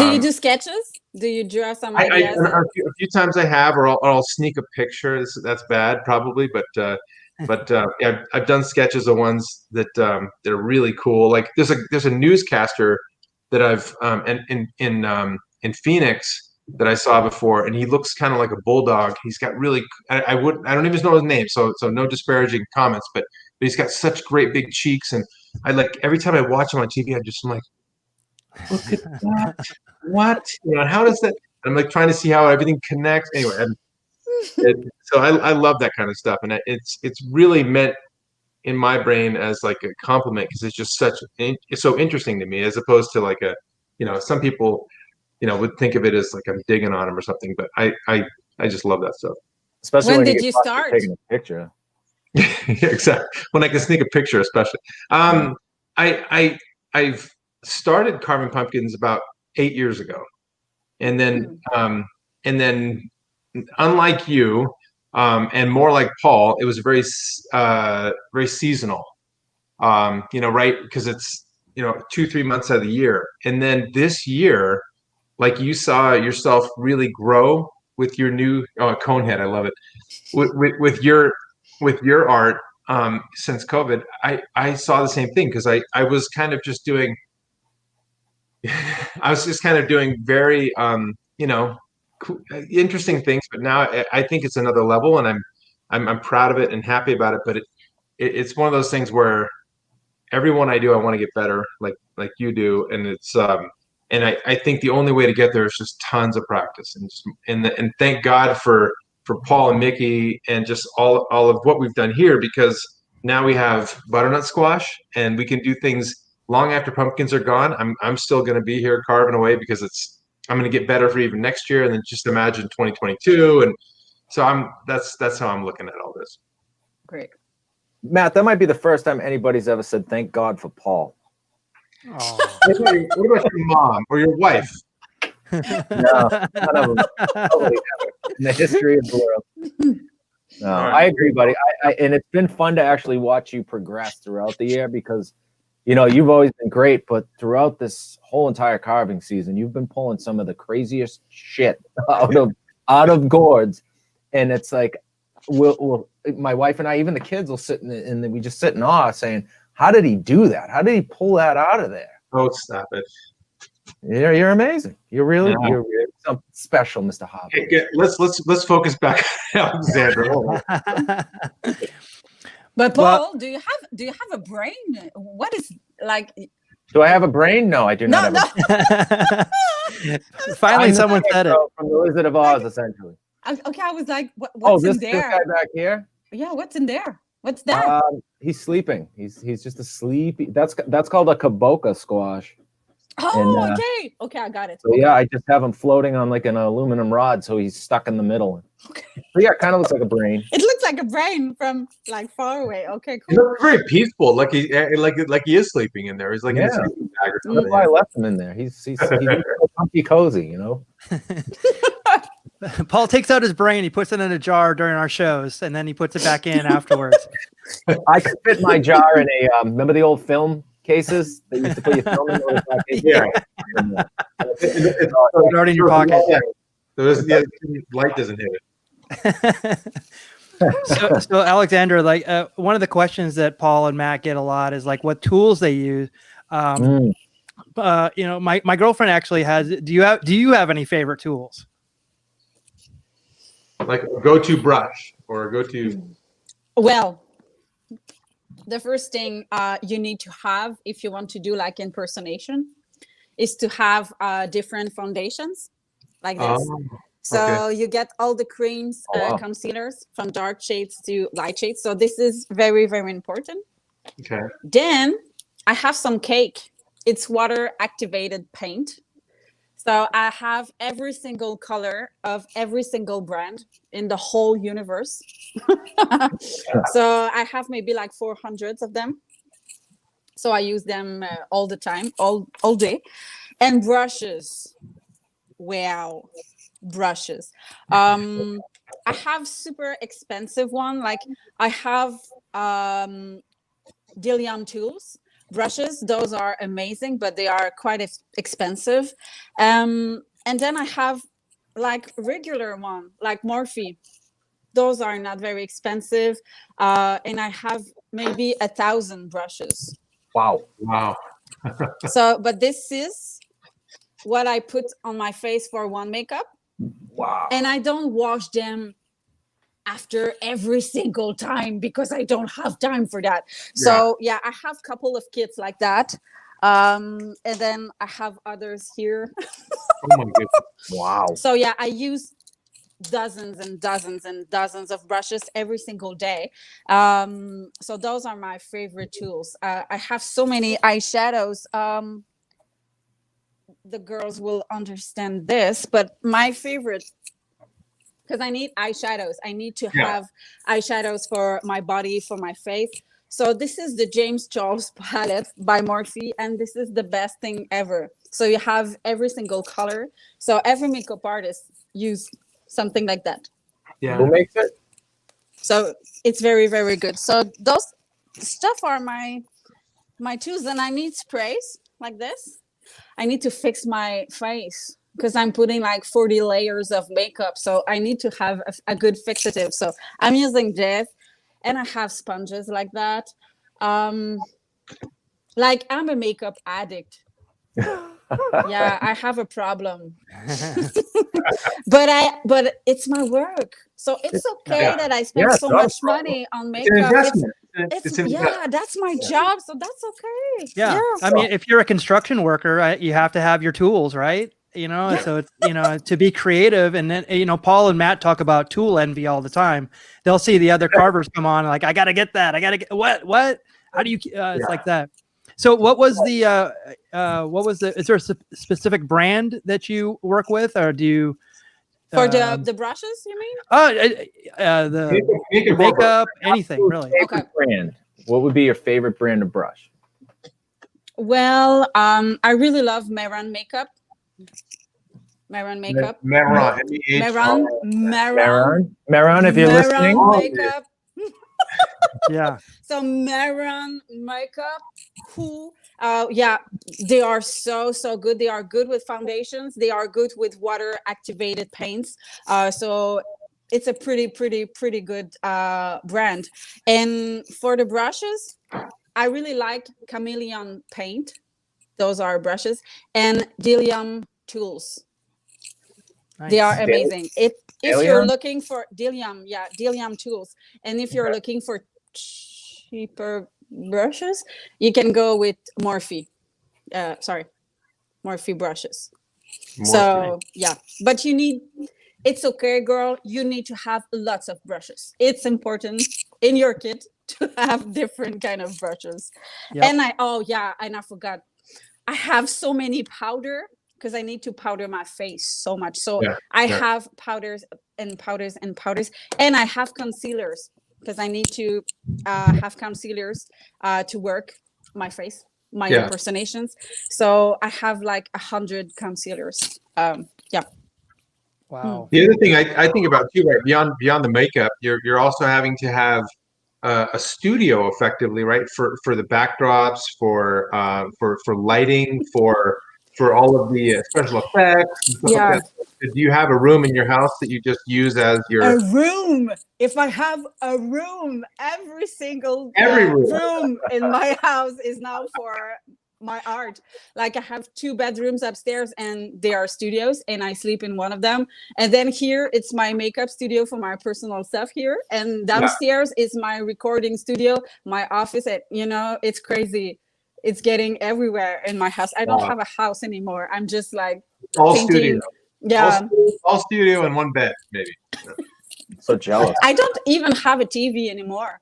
you do sketches? Do you draw some ideas? A few times I have, or I'll sneak a picture. That's bad probably, but yeah, I've done sketches of ones that are really cool. Like there's a newscaster that I've in Phoenix that I saw before, and he looks kind of like a bulldog. He's got really, I don't even know his name, so no disparaging comments, but he's got such great big cheeks, and I like every time I watch him on TV, I'm like, look at that, what, how does that? I'm like trying to see how everything connects. Anyway, so I love that kind of stuff, and it's really meant in my brain as like a compliment because it's just it's so interesting to me as opposed to like some people would think of it as like I'm digging on him or something, but I just love that stuff. Especially when did you start taking a picture? Yeah, exactly. When I can sneak a picture, especially. I've started carving pumpkins about 8 years ago, and then unlike you, and more like Paul, it was very seasonal. Right? Because it's 2-3 months out of the year, and then this year. Like you saw yourself really grow with your new Conehead. I love it. With your art since COVID, I saw the same thing because I was kind of just doing. I was just kind of doing very cool, interesting things, but now I think it's another level, and I'm proud of it and happy about it. But it's one of those things where every one I do, I want to get better, like you do, and it's. And I think the only way to get there is just tons of practice, and thank God for Paul and Mickey and just all of what we've done here, because now we have butternut squash and we can do things long after pumpkins are gone. I'm still going to be here carving away because I'm going to get better for even next year, and then just imagine 2022, and so that's how I'm looking at all this. Great, Matt. That might be the first time anybody's ever said thank God for Paul. Oh. What about your mom or your wife? No, none of them. In the history of the world. No, I agree, buddy. And it's been fun to actually watch you progress throughout the year because, you've always been great, but throughout this whole entire carving season, you've been pulling some of the craziest shit out of gourds, and it's like, we'll my wife and I, even the kids, will sit and we just sit in awe, saying, how did he do that? How did he pull that out of there? Oh, stop it. You're amazing. You're really something special, Mr. Harper. Hey, let's focus back on Alexandra. But Paul, do you have a brain? What is like? Do I have a brain? No, I do not have a brain. Finally, someone said it. From the Wizard of Oz, essentially. Okay, I was like, what's in there? This guy back here? Yeah, what's in there? What's that? He's sleeping. He's just a sleepy. That's called a kaboka squash. Oh, and, okay, I got it. So yeah, I just have him floating on like an aluminum rod, so he's stuck in the middle. Okay. So yeah, it kind of looks like a brain. It looks like a brain from like far away. Okay, cool. He looks very peaceful, like he is sleeping in there. He's like in a sleeping bag or something. That's why I left him in there. He's comfy cozy, Paul takes out his brain, he puts it in a jar during our shows, and then he puts it back in afterwards. I could fit my jar in a. Remember the old film cases that used to put your film in? Yeah. It's already in your pocket. Yeah. The light doesn't hit it. So Alexandra, like one of the questions that Paul and Matt get a lot is like what tools they use. You know, my girlfriend actually has. Do you have any favorite tools? Like a go-to brush or a go-to. Well, the first thing you need to have if you want to do like impersonation is to have different foundations like this. So you get all the creams, concealers from dark shades to light shades. So this is very, very important. Okay. Then I have some cake. It's water activated paint. So I have every single color of every single brand in the whole universe. So I have maybe like 400 of them. So I use them all the time, all day. And brushes. Wow. Brushes. I have super expensive one. Like I have Dilium tools. Brushes, those are amazing, but they are quite expensive. And then I have like regular one, like Morphe. Those are not very expensive. And I have maybe 1,000 brushes. Wow. So, but this is what I put on my face for one makeup. Wow. And I don't wash them after every single time because I don't have time for that. So yeah, I have a couple of kits like that. And then I have others here. Oh my goodness. Wow. So yeah, I use dozens and dozens and dozens of brushes every single day. So those are my favorite tools. I have so many eyeshadows. The girls will understand this, but my favorite, because I need eyeshadows. I need to have eyeshadows for my body, for my face. So this is the James Charles palette by Morphe, and this is the best thing ever. So you have every single color. So every makeup artist use something like that. Yeah. Who makes it? So it's very, very good. So those stuff are my tools. And I need sprays like this. I need to fix my face because I'm putting like 40 layers of makeup. So I need to have a good fixative. So I'm using this, and I have sponges like that. Like I'm a makeup addict. Yeah, I have a problem. but it's my work. So it's okay that I spend so much money on makeup. It's an investment. That's my job, so that's okay. Yeah. I mean, if you're a construction worker, right, you have to have your tools, right? You know, so it's, you know, to be creative. And then, you know, Paul and Matt talk about tool envy all the time. They'll see the other carvers come on, like, I got to get that. I got to get what? How do you, it's like that. So what was the, is there a specific brand that you work with, or do you? For the brushes, you mean? The makeup, anything really. Okay. Brand. What would be your favorite brand of brush? Well, I really love Meron makeup. Meron makeup. Meron. Meron, if you're listening. Makeup. Yeah. So Meron makeup, cool. Yeah, they are so good. They are good with foundations. They are good with water activated paints. So it's a pretty good brand. And for the brushes, I really like Chameleon paint. Those are brushes, and Dilium tools. Nice. They are amazing. If you're looking for Dilium tools, and if you're looking for cheaper brushes, you can go with Morphe. Morphe brushes. Morphe. So yeah, but it's okay, girl. You need to have lots of brushes. It's important in your kit to have different kind of brushes. Yep. And I forgot. I have so many powder because I need to powder my face so much. So I have powders and powders and powders, and I have concealers because I need to have concealers to work my face, my impersonations. So I have like 100 concealers. Wow. The other thing I think about too, right, beyond the makeup, you're also having to have a studio effectively, right, for the backdrops, for lighting, for all of the special effects and stuff Yeah. like that. Do you have a room in your house that you just use as A your room. If I have a room, every single Every room. room in my house is now for my art. Like I have 2 bedrooms upstairs and they are studios and I sleep in one of them. And then here it's my makeup studio for my personal stuff here. And downstairs is my recording studio, my office. And, it's crazy. It's getting everywhere in my house. I don't have a house anymore. I'm just like all painting. studio? Yeah. All studio and one bed, maybe. So jealous. I don't even have a TV anymore.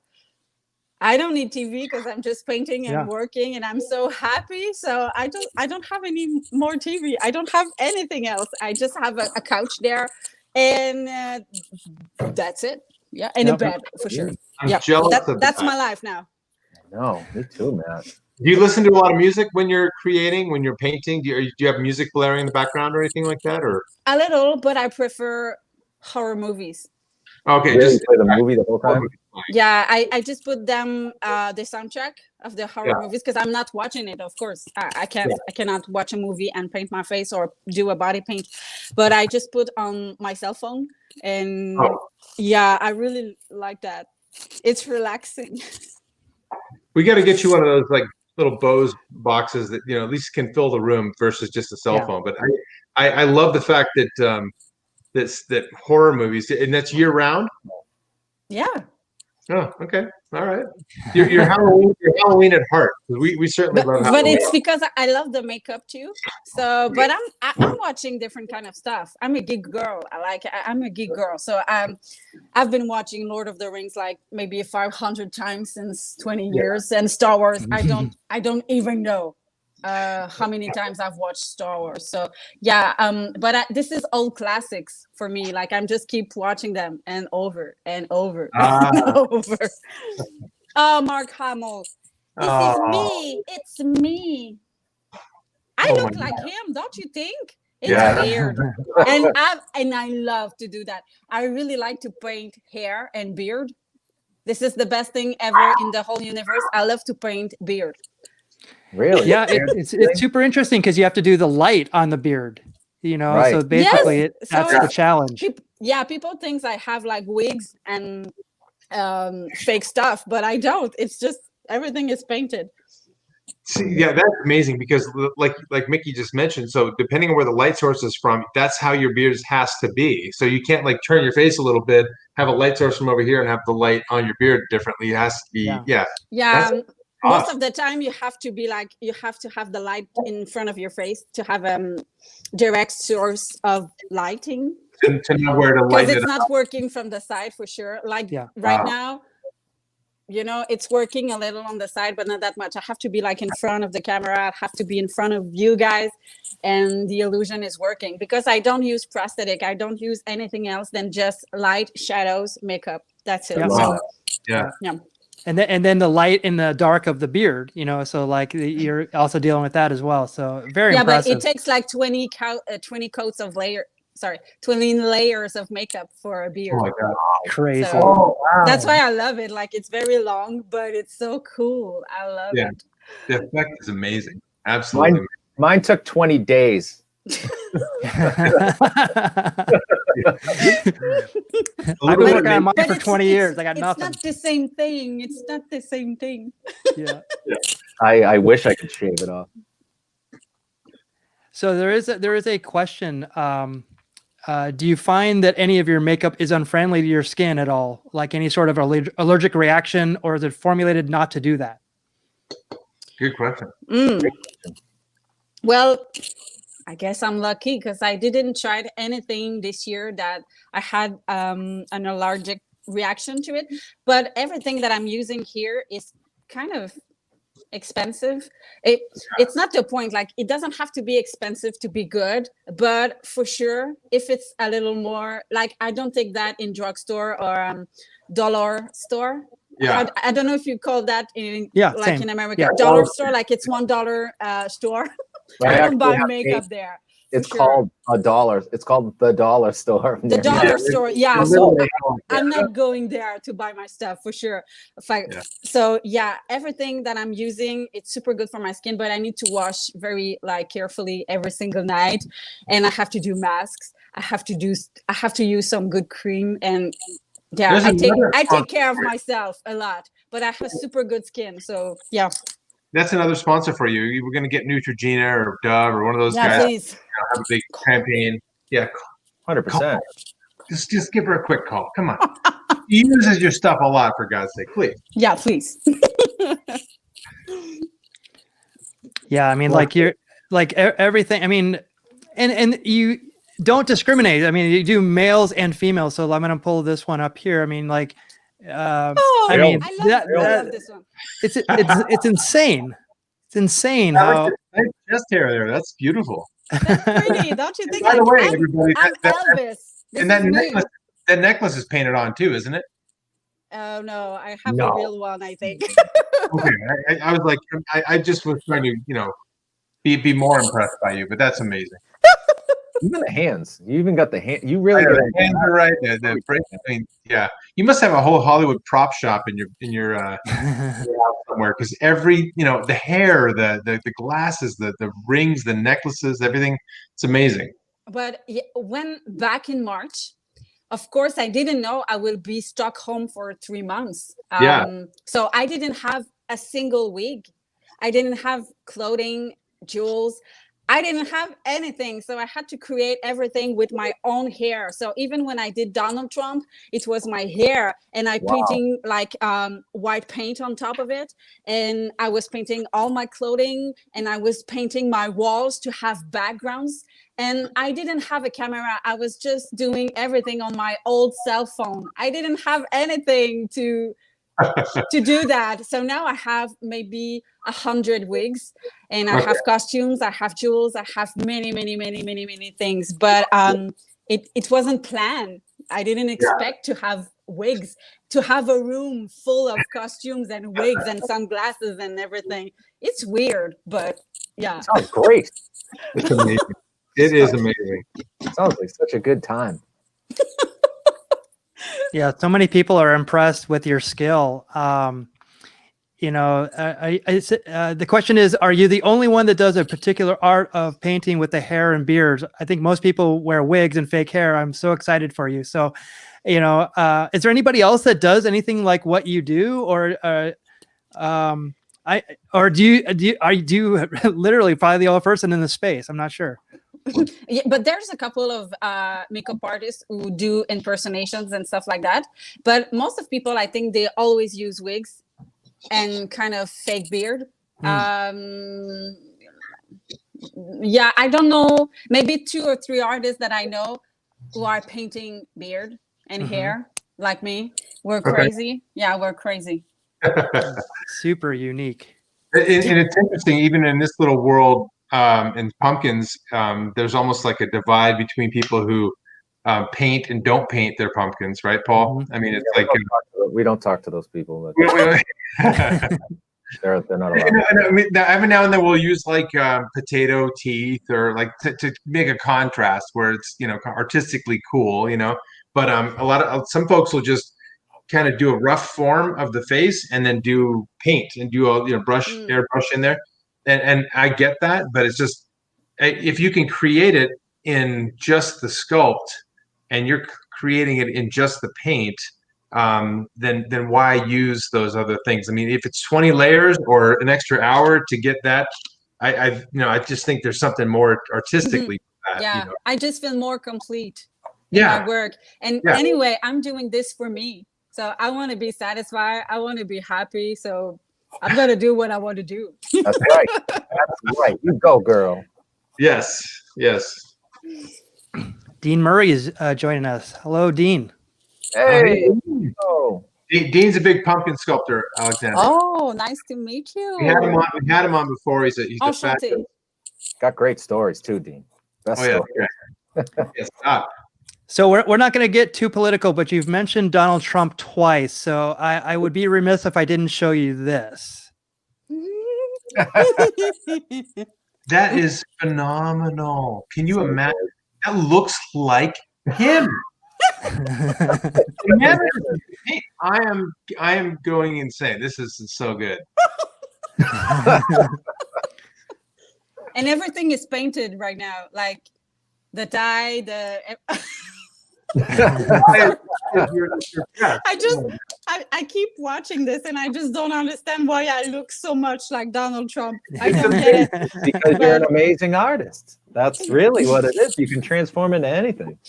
I don't need TV because I'm just painting and working, and I'm so happy. So I don't have any more TV. I don't have anything else. I just have a couch there, and that's it. Yeah, and a bed for sure. I'm jealous of That's that. my life now. No, me too, man. Do you listen to a lot of music when you're creating, when you're painting? Do you have music blaring in the background or anything like that? Or A little, but I prefer horror movies. okay, Really just play the movie the whole time. Yeah, I just put them the soundtrack of the horror movies because I'm not watching it. Of course, I cannot watch a movie and paint my face or do a body paint, but I just put on my cell phone, and I really like that. It's relaxing. we got to get you one of those like little Bose boxes that at least can fill the room versus just a cell phone. But I love the fact that that horror movies, and that's year round. Yeah. Oh, okay, all right. You're Halloween at heart. We certainly love Halloween. But it's because I love the makeup too. So, but I'm watching different kind of stuff. I'm a geek girl. I'm a geek girl. So I've been watching Lord of the Rings like maybe 500 times since 20 years, and Star Wars. I don't even know how many times I've watched Star Wars. So but this is old classics for me. Like I'm just keep watching them and over and over and over. Oh, Mark Hamill. This is me. It's me. I look like him, don't you think? It's weird. And I love to do that. I really like to paint hair and beard. This is the best thing ever in the whole universe. I love to paint beard. Really? Yeah, it's super interesting because you have to do the light on the beard, Right. so basically that's the challenge. People think I have like wigs and fake stuff, but I don't. It's just everything is painted. See, that's amazing because like Mickey just mentioned, so depending on where the light source is from, that's how your beard has to be. So you can't like turn your face a little bit, have a light source from over here and have the light on your beard differently. It has to be most of the time you have to be like, you have to have the light in front of your face to have a direct source of lighting. To know where to light because it it's up. not working from the side for sure. Like right now, it's working a little on the side, but not that much. I have to be like in front of the camera. I have to be in front of you guys, and the illusion is working because I don't use prosthetic. I don't use anything else than just light, shadows, makeup. That's it. Yeah. So, Yeah. And then the light in the dark of the beard, so like you're also dealing with that as well. So very impressive. But it takes like 20 coats of 20 layers of makeup for a beard. Oh my God. Crazy. So that's why I love it. Like it's very long, but it's so cool. I love it. The effect is amazing. Absolutely. Mine took 20 days. I've been working on mine for 20 years. I got nothing. It's not the same thing. It's not the same thing. Yeah. I wish I could shave it off. So there is a question. Do you find that any of your makeup is unfriendly to your skin at all? Like any sort of allergic reaction, or is it formulated not to do that? Good question. Well, I guess I'm lucky because I didn't try anything this year that I had an allergic reaction to it. But everything that I'm using here is kind of expensive. It's not the point. Like it doesn't have to be expensive to be good, but for sure, if it's a little more, like I don't take that in drugstore or dollar store. Yeah. I don't know if you call that in same. in America, Yeah, dollar store, like it's $1 store. I don't buy makeup there. It's sure. called a dollar. It's called the dollar store. The dollar store, yeah. It's So literally I'm not going there to buy my stuff for sure. So yeah, everything that I'm using, it's super good for my skin, but I need to wash very like carefully every single night, and I have to do masks. I have to use some good cream, and yeah, I take care of myself a lot, but I have super good skin, so yeah. That's another sponsor for you. You were going to get Neutrogena or Dove or one of those guys. Please. Have a big campaign. Yeah, 100%. Just give her a quick call. Come on. He uses your stuff a lot, for God's sake, please. Yeah, please. Yeah, I mean, like you're like everything. I mean, and you don't discriminate. I mean, you do males and females. So I'm gonna pull this one up here. I mean, like, I mean, I love this one. It's insane. It's insane I how like the chest hair there. That's beautiful. That's pretty, don't you think? By the Like, way, everybody, I'm Elvis. and that necklace is painted on too, isn't it? Oh no, I have a real one, I think. Okay, I was like, I just was trying to, be more impressed by you, but that's amazing. Even the hands. You even got the hand. You really The got hands are right. The break. I mean, yeah. You must have a whole Hollywood prop shop in your house somewhere, because every the hair, the glasses, the rings, the necklaces, everything. It's amazing. But when back in March, of course, I didn't know I will be stuck home for 3 months. So I didn't have a single wig. I didn't have clothing, jewels. I didn't have anything. So I had to create everything with my own hair. So even when I did Donald Trump, it was my hair, and I painting like white paint on top of it. And I was painting all my clothing, and I was painting my walls to have backgrounds. And I didn't have a camera. I was just doing everything on my old cell phone. I didn't have anything to do that. So now I have maybe 100 wigs, and I have costumes, I have jewels, I have many things. But it wasn't planned. I didn't expect to have wigs, to have a room full of costumes and wigs and sunglasses and everything. It's weird, but yeah. Sounds great. It's amazing. It is amazing. Sounds like such a good time. Yeah, so many people are impressed with your skill. The question is, are you the only one that does a particular art of painting with the hair and beards? I think most people wear wigs and fake hair. I'm so excited for you. So, is there anybody else that does anything like what you do, or do you literally probably the only person in the space? I'm not sure. Yeah, but there's a couple of makeup artists who do impersonations and stuff like that. But most of people, I think, they always use wigs and kind of fake beard. Yeah, I don't know. Maybe 2 or 3 artists that I know who are painting beard and hair like me. We're crazy. Yeah, we're crazy. Super unique. And it's interesting, even in this little world. In pumpkins, there's almost like a divide between people who paint and don't paint their pumpkins, right, Paul? I mean, it's like we don't talk to those people. They're not allowed. I mean, every now and then we'll use like potato teeth, or like to make a contrast where it's artistically cool, But some folks will just kind of do a rough form of the face and then do paint and do a airbrush in there. And I get that, but it's just, if you can create it in just the sculpt and you're creating it in just the paint, then why use those other things? I mean, if it's 20 layers or an extra hour to get that, I just think there's something more artistically. Yeah, I just feel more complete in my work. And anyway, I'm doing this for me. So I want to be satisfied. I want to be happy. So I'm going to do what I want to do. That's right. That's right. You go, girl. Yes. Dean Murray is joining us. Hello, Dean. Hey. Dean's a big pumpkin sculptor, Alexandra. Oh, nice to meet you. We had him on before. He's a fabulous. Got great stories too, Dean. Yes, stop. So we're not going to get too political, but you've mentioned Donald Trump twice. So I would be remiss if I didn't show you this. That is phenomenal. Can you imagine? That looks like him. I am going insane. This is so good. And everything is painted right now, like the tie, I keep watching this and I just don't understand why I look so much like Donald Trump. I don't get it. Because you're an amazing artist. That's really what it is. You can transform into anything.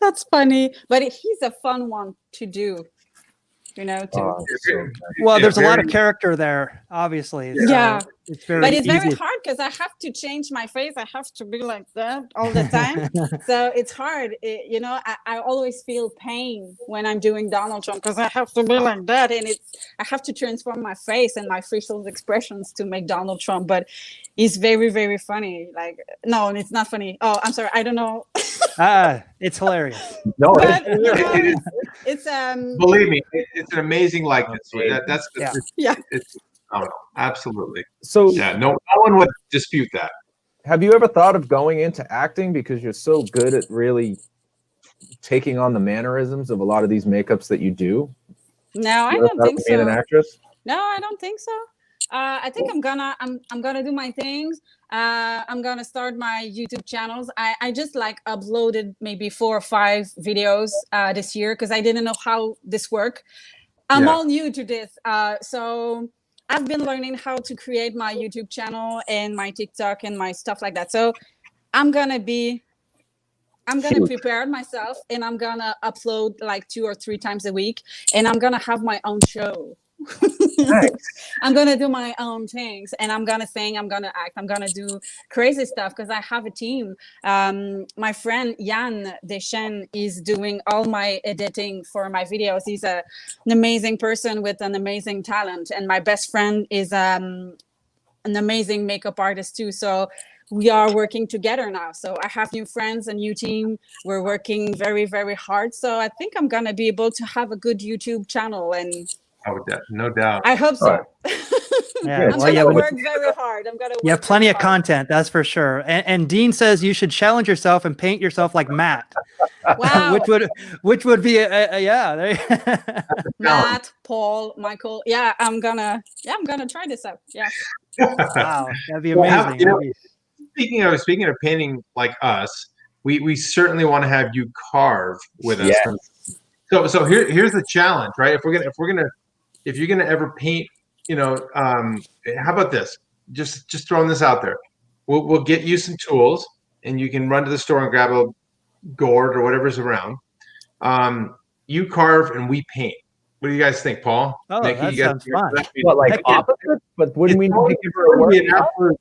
That's funny, but he's a fun one to do. You know, well, there's a lot of character there, obviously. So yeah, it's very but it's easy. very hard because I have to change my face. I have to be like that all the time. So it's hard. You know, I always feel pain when I'm doing Donald Trump because I have to be like that, and I have to transform my face and my facial expressions to make Donald Trump. But he's very, very funny. Like, no, it's not funny. Oh, I'm sorry. I don't know. It's hilarious. No, But, it's believe me, it's an amazing likeness. That's it's phenomenal. Absolutely. So yeah, no one would dispute that. Have you ever thought of going into acting because you're so good at really taking on the mannerisms of a lot of these makeups that you do? No, I don't think so. Being an actress? No, I don't think so. I think I'm gonna do my things. I'm gonna start my YouTube channels. I just like uploaded maybe 4 or 5 videos this year because I didn't know how this worked. I'm all new to this, so I've been learning how to create my YouTube channel and my TikTok and my stuff like that. So I'm gonna prepare myself and I'm gonna upload like 2 or 3 times a week, and I'm gonna have my own show. Nice. I'm gonna do my own things, and I'm gonna sing, I'm gonna act, I'm gonna do crazy stuff because I have a team. My friend Yann Deschênes is doing all my editing for my videos. He's an amazing person with an amazing talent, and my best friend is an amazing makeup artist too. So we are working together now. So I have new friends, a new team. We're working very, very hard. So I think I'm gonna be able to have a good YouTube channel, and no doubt. I hope so. Yeah, I'm gonna work very hard. You have plenty of content, that's for sure. And Dean says you should challenge yourself and paint yourself like Matt. Wow. which would be Matt, Paul, Michael. Yeah, I'm gonna try this out. Yeah. Wow, that'd be amazing. Speaking of painting like us, we certainly want to have you carve with us. So here's the challenge, right? If you're gonna ever paint, how about this? Just throwing this out there. We'll get you some tools, and you can run to the store and grab a gourd or whatever's around. You carve and we paint. What do you guys think, Paul? Oh, that sounds fun. What, like opposite? But wouldn't we need to give her a work?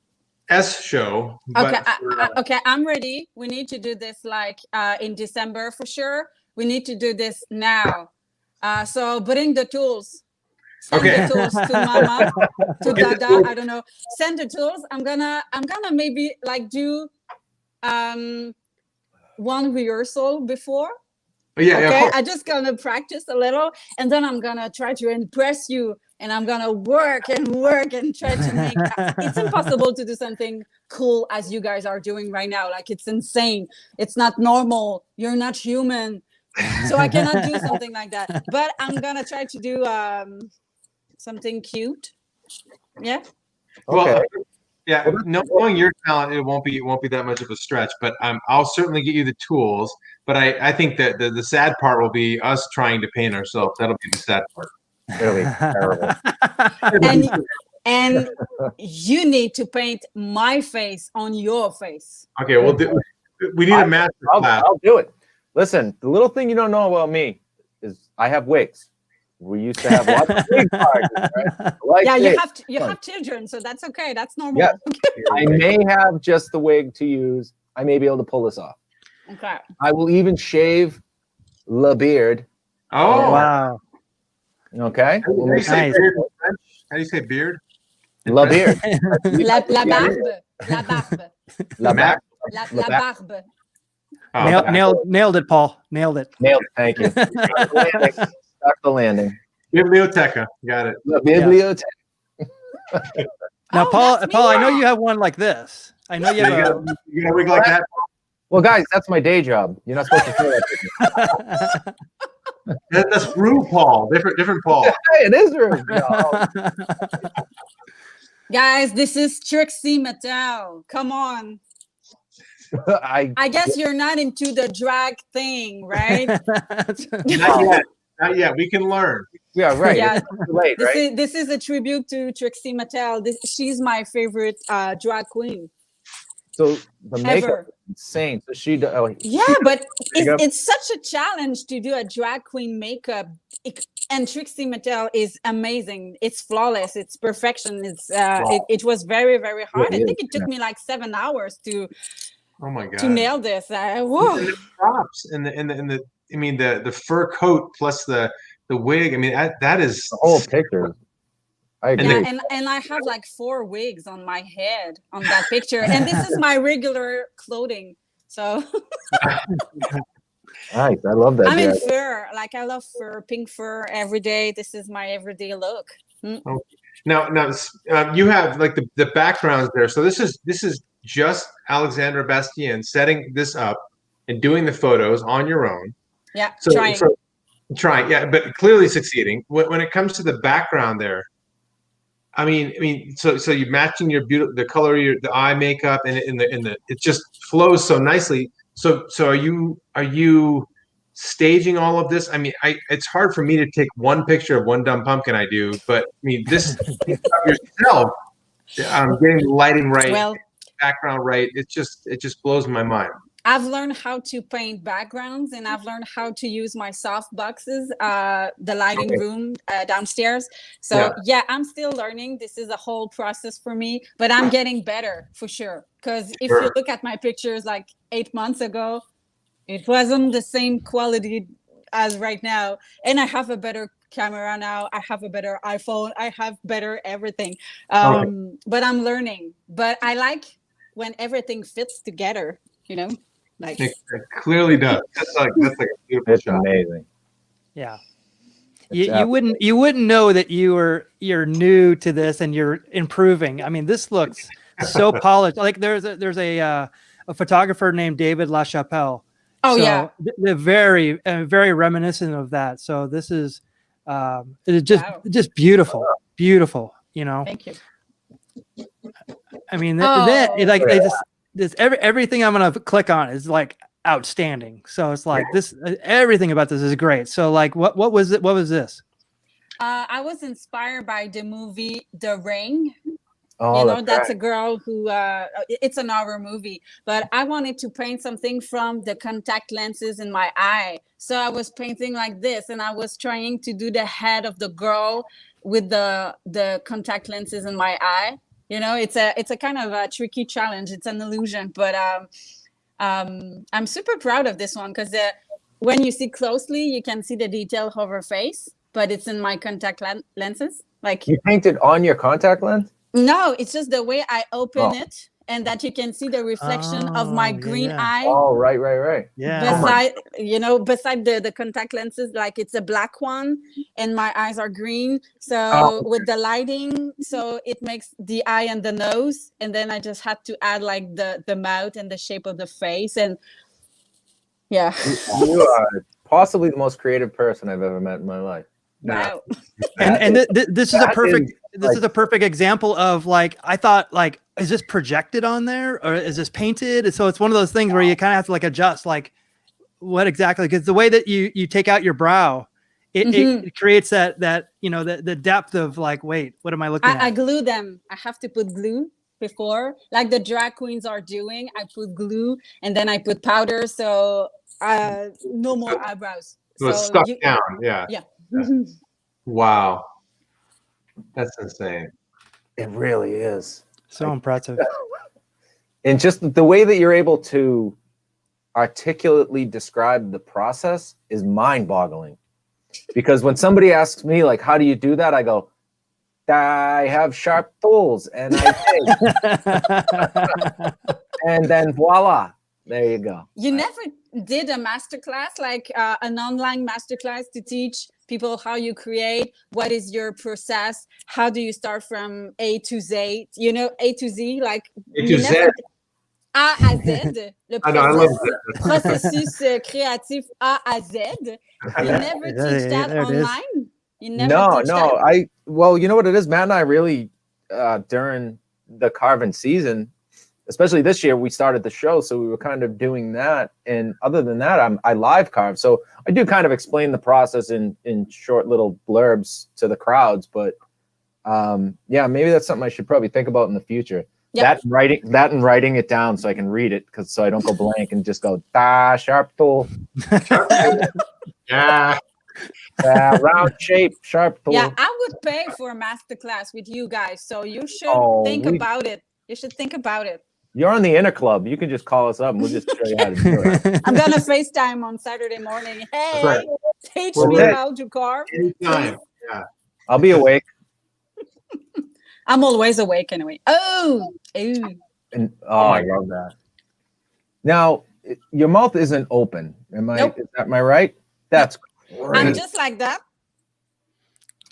S show. Okay, I'm ready. We need to do this like in December for sure. We need to do this now. So bring the tools. Send the tools to Mama, to Dada. I don't know. Send the tools. I'm gonna maybe like do one rehearsal before. Okay, I just gonna practice a little, and then I'm gonna try to impress you, and I'm gonna work and try to make. It's impossible to do something cool as you guys are doing right now. Like, it's insane. It's not normal. You're not human. So I cannot do something like that. But I'm gonna try to do something cute. Yeah. Okay. Yeah. Knowing your talent, it won't be that much of a stretch. But I'll certainly get you the tools. But I think that the sad part will be us trying to paint ourselves. That'll be the sad part. Really terrible. And you need to paint my face on your face. Okay. Well, we need a master class. I'll do it. Listen, the little thing you don't know about me is I have wigs. We used to have lots of wig parties, right? You have children, so that's okay. That's normal. Yeah. I may have just the wig to use. I may be able to pull this off. Okay. I will even shave the beard. Oh, wow. Okay. How do you say beard? La beard. La barbe. La barbe. La barbe. La barbe. Nailed it, Paul. Nailed it. Thank you. Start the landing. Biblioteca. Got it. La biblioteca. Now, Paul, I know you have one like this. I know you You have gotta, you gotta wig like that. Well, guys, that's my day job. You're not supposed to say that. That's RuPaul. Different Paul. Hey, it is rude. No. Guys, this is Trixie Mattel. Come on. I guess you're not into the drag thing, right? Not yet. Not yet. We can learn. Yeah, right. Yeah. It's too late, right? This is a tribute to Trixie Mattel. She's my favorite drag queen. So the makeup Ever. is insane. So she Yeah, but makeup. it's such a challenge to do a drag queen makeup. And Trixie Mattel is amazing. It's flawless. It's perfection. It was very, very hard. It I think is, it took me like 7 hours to Oh my god. nail this. And the props and the I mean the fur coat plus the wig. I mean that is The whole picture. I agree. Yeah, and I have like 4 wigs on my head on that picture, and this is my regular clothing. So Nice. I love that. I'm in Jared. fur. Like I love fur, pink fur every day. This is my everyday look. now you have like the backgrounds there. So this is just Alexandra Bastien setting this up and doing the photos on your own. Yeah, So trying. yeah, but clearly succeeding. When it comes to the background there, I mean, so you're matching the color of the eye makeup and it just flows so nicely. So are you staging all of this? I mean, it's hard for me to take one picture of one dumb pumpkin I do, but I mean this yourself, getting the lighting right, Well, background right. It just blows my mind. I've learned how to paint backgrounds, and I've learned how to use my soft boxes, the lighting room downstairs. So yeah, I'm still learning. This is a whole process for me, but I'm getting better for sure. Because if you look at my pictures like 8 months ago, it wasn't the same quality as right now. And I have a better camera now. I have a better iPhone. I have better everything. But I'm learning. But I like when everything fits together, you know? Like It clearly does. That's like a beautiful It's shot. amazing. Yeah. You wouldn't know that you're new to this and you're improving. I mean, this looks so polished. Like there's a photographer named David LaChapelle. Oh, so yeah. They're very reminiscent of that. So this is just beautiful, you know. Thank you. I mean, everything I'm gonna click on is like outstanding. So it's like this. Everything about this is great. So like, what was it? What was this? I was inspired by the movie The Ring. Oh, You know, that's a girl who it's an horror movie, but I wanted to paint something from the contact lenses in my eye. So I was painting like this, and I was trying to do the head of the girl with the contact lenses in my eye. You know, it's a kind of a tricky challenge. It's an illusion, but I'm super proud of this one because when you see closely, you can see the detail of her face, but it's in my contact lenses. Like you painted on your contact lens? No, it's just the way I open it, and that you can see the reflection of my green eye. Oh, right. Yeah. Beside the contact lenses, like it's a black one, and my eyes are green. So with the lighting, so it makes the eye and the nose, and then I just had to add like the mouth and the shape of the face, and yeah. You are possibly the most creative person I've ever met in my life. Wow. And this is a perfect example of like, I thought like, is this projected on there or is this painted? So it's one of those things where you kind of have to like adjust like what exactly, because the way that you take out your brow, it creates that you know, the depth of like, wait, what am I looking at? I glue them. I have to put glue before, like the drag queens are doing. I put glue and then I put powder. So no more eyebrows. So it's stuck down. Yeah. Wow. That's insane. It really is. So impressive. And just the way that you're able to articulately describe the process is mind-boggling. Because when somebody asks me, like, how do you do that? I go, I have sharp tools and I dig. And then voila, there you go. You never did a masterclass, like an online masterclass to teach people how you create, what is your process, how do you start from A to Z, you know, A to Z, like A to Z. A à Z, le I know, I love processus créatif A à Z. You never teach that There it is. online? You never No, teach no. that? Well, you know what it is? Matt and I really, during the carving season, especially this year, we started the show, so we were kind of doing that. And other than that, I live carve, so I do kind of explain the process in short little blurbs to the crowds. But yeah, maybe that's something I should probably think about in the future. Yep. That and writing it down so I can read it, so I don't go blank and just go sharp tool, Yeah. round shape, sharp tool. Yeah, I would pay for a masterclass with you guys, so you should think about it. You should think about it. You're on the inner club. You can just call us up and we'll just show you how to do it. I'm gonna FaceTime on Saturday morning. Hey, right. teach Well, me Rick, how to carve. Anytime. Yeah. I'll be awake. I'm always awake anyway. Oh. And I love that. Now, your mouth isn't open. Am I? Nope. Am I right? That's great. I'm just like that.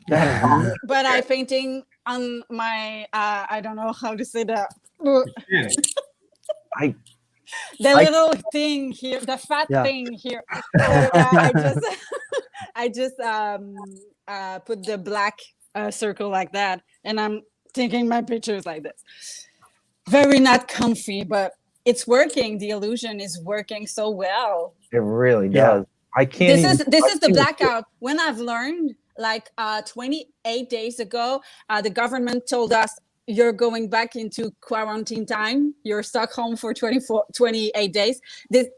But I painting on my I don't know how to say that. Yeah. The little thing here, the fat thing here. I just put the black circle like that, and I'm taking my pictures like this. Very not comfy, but it's working. The illusion is working so well. It really does. I can't. This is the blackout. When I've learned, like 28 days ago, the government told us you're going back into quarantine time. You're stuck home for 28 days.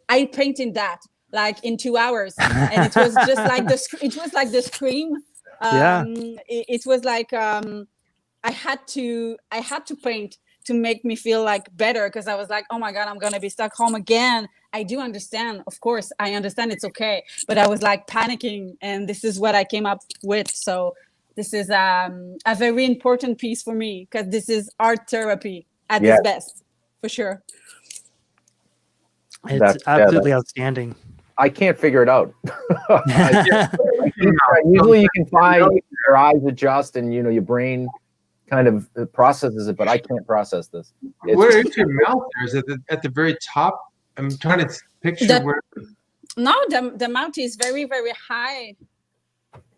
I painted that like in 2 hours, and it was just like the scream. It was like I had to paint to make me feel like better, because I was like, oh my God, I'm gonna be stuck home again. I do understand, of course, I understand it's okay, but I was like panicking, and this is what I came up with. So this is a very important piece for me, because this is art therapy at its best, for sure. It's absolutely outstanding. I can't figure it out. Usually you can find your eyes adjust and your brain kind of processes it, but I can't process this. Where is your mouth there? Is it at the very top? I'm trying to picture where. No, the mouth is very, very high.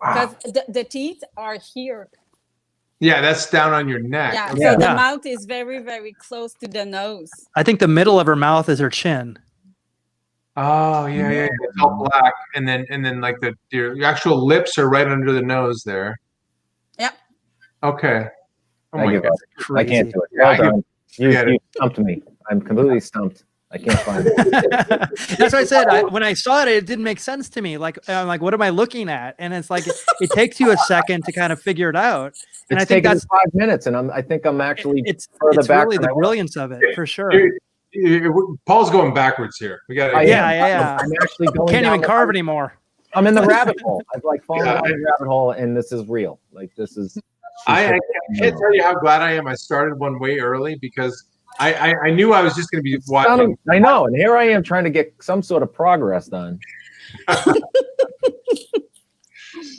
Because the teeth are here. Yeah, that's down on your neck. Yeah, so the mouth is very, very close to the nose. I think the middle of her mouth is her chin. Oh yeah. It's all black, and then like your actual lips are right under the nose there. Yep. Okay. Oh my God. I can't do it. Well done. You stumped me. I'm completely stumped. I can't find it. That's what I said. When I saw it, it didn't make sense to me. Like, I'm like, what am I looking at? And it's like it takes you a second to kind of figure it out. And I think that's 5 minutes, and I think I'm actually it's back. Really the brilliance of it, for sure. Paul's going backwards here. We got. Yeah. I'm actually going. Can't even carve anymore. I'm in the rabbit hole. I've like fallen down the rabbit hole, and this is real. Like this is. I can't tell you how glad I am. I started one way early because I knew I was just going to be watching. I know, and here I am trying to get some sort of progress done.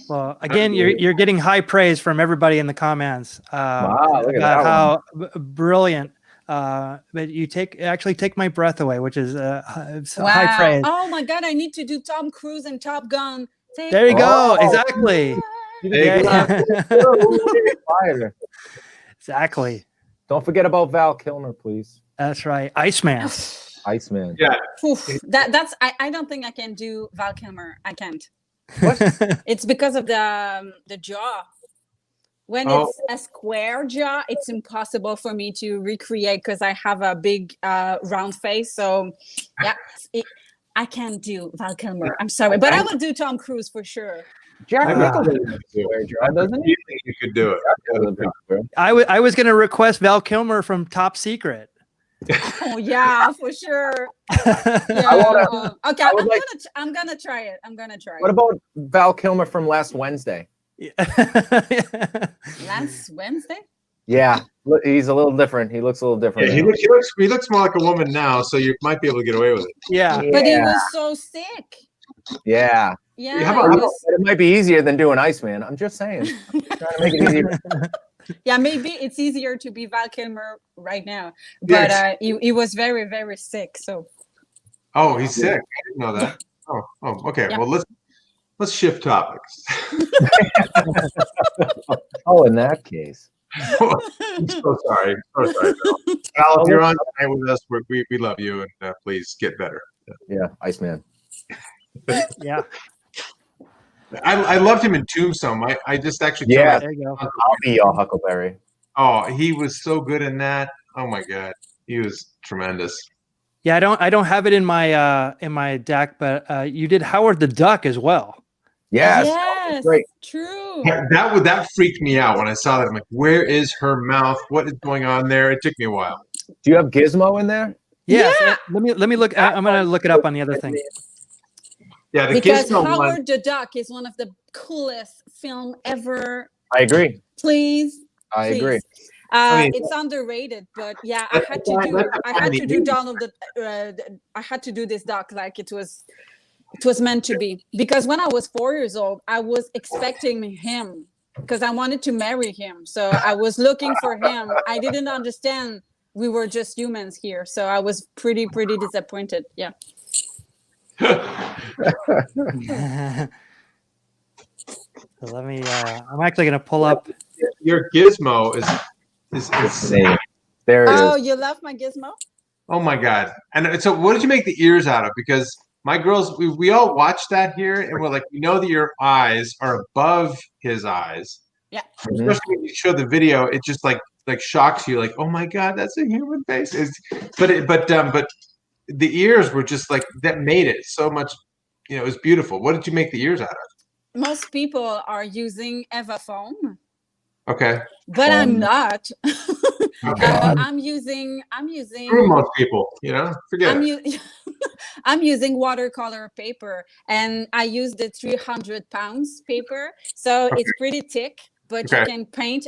Well, again, you're getting high praise from everybody in the comments. Wow, look at about that how brilliant. But you actually take my breath away, which is high praise. Oh my God, I need to do Tom Cruise and Top Gun. There you go. Exactly. Exactly. Don't forget about Val Kilmer, please. That's right. Iceman. Iceman. Yeah. That's I don't think I can do Val Kilmer. I can't. What? It's because of the jaw. When it's a square jaw, it's impossible for me to recreate because I have a big round face. So yeah, I can't do Val Kilmer. I'm sorry, but I will do Tom Cruise for sure. Jack Nicholson doesn't he? You could do it. I was going to request Val Kilmer from Top Secret. Oh yeah, for sure. Yeah. Okay, I'm gonna try it. What about Val Kilmer from last Wednesday? Last Wednesday? Yeah, he's a little different. He looks a little different. Yeah, he looks more like a woman now, so you might be able to get away with it. Yeah. But he was so sick. Yeah. Yeah. It might be easier than doing Iceman. I'm just saying. I'm trying to make it easier. Yeah, maybe it's easier to be Val Kilmer right now, but Yes. he was very, very sick. So Oh, he's sick. I didn't know that. Oh, okay. Yeah. Well, let's shift topics. Oh, in that case. I'm so sorry. So sorry, Bill. Al, if you're on tonight with us, we love you, and please get better. Yeah, Iceman. Yeah. I loved him in Tombstone. I just actually Yeah. There you go. I'll be your Huckleberry. Oh, he was so good in that. Oh my God, he was tremendous. Yeah, I don't have it in my deck, but you did Howard the Duck as well. Yes. yes, Great. true. That freaked me out when I saw that. I'm like, where is her mouth? What is going on there? It took me a while. Do you have Gizmo in there? Yes. Yeah. Let me look. I'm gonna look it up on the other thing. Yeah, the Because Gizmo Howard one. the Duck is one of the coolest film ever. I agree. Please, I please. agree. I mean, It's underrated, but yeah, that's I had the to time- do. that's the I time had they to do do. Donald. I had to do this doc like it was meant to be. Because when I was 4 years old, I was expecting him because I wanted to marry him. So I was looking for him. I didn't understand we were just humans here. So I was pretty disappointed. Yeah. So let me. I'm actually gonna pull up. Your Gizmo is insane. There it Oh, is. you love my gizmo? Oh my God! And so, what did you make the ears out of? Because my girls, we all watched that here, and we're like, we know that your eyes are above his eyes. Yeah. Especially when you show the video, it just like shocks you. Like, oh my God, that's a human face. But the ears were just like that made it so much. It was beautiful. What did you make the ears out of? Most people are using Eva foam, Okay. but I'm not. Okay. I'm using. Screw most people, forget I'm, it. I'm using watercolor paper, and I use the 300 pounds paper, so it's pretty thick, but you Okay. can paint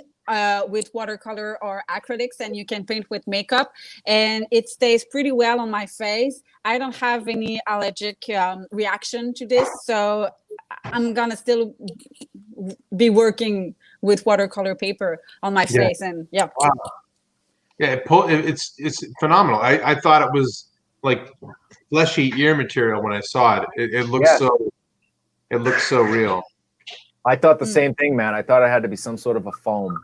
with watercolor or acrylics, and you can paint with makeup, and it stays pretty well on my face. I don't have any allergic reaction to this, so I'm gonna still be working with watercolor paper on my Yeah. face, and yeah. Wow. Yeah, it's phenomenal. I thought it was like fleshy ear material when I saw it. It looks so real. I thought the same thing, man. I thought it had to be some sort of a foam.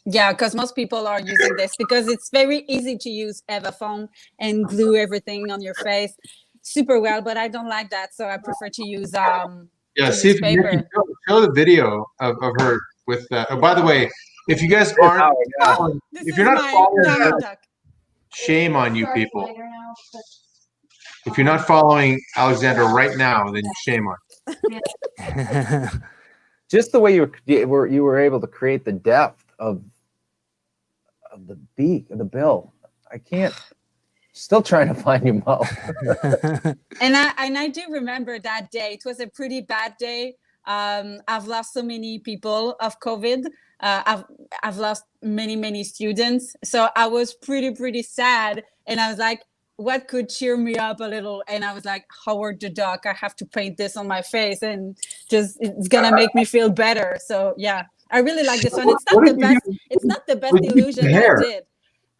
Yeah, because most people are using this because it's very easy to use Eva foam and glue everything on your face super well, but I don't like that, so I prefer to use Yeah, to see use if you paper. show the video of her with that. Oh, by the way, if you guys aren't, Oh, this if is you're not my following Donald her, Duck. shame on you people. If you're not following Alexandra right now, then shame on you. Just the way you were able to create the depth of the beak of the bill. I can't. Still trying to find your mouth. And I do remember that day. It was a pretty bad day. I've lost so many people of COVID. I've lost many students. So I was pretty sad. And I was like, what could cheer me up a little? And I was like, Howard the Duck, I have to paint this on my face and just it's gonna make me feel better. So yeah, I really like this one. It's not the best. It's not the best What did you do with illusion the I hair? did.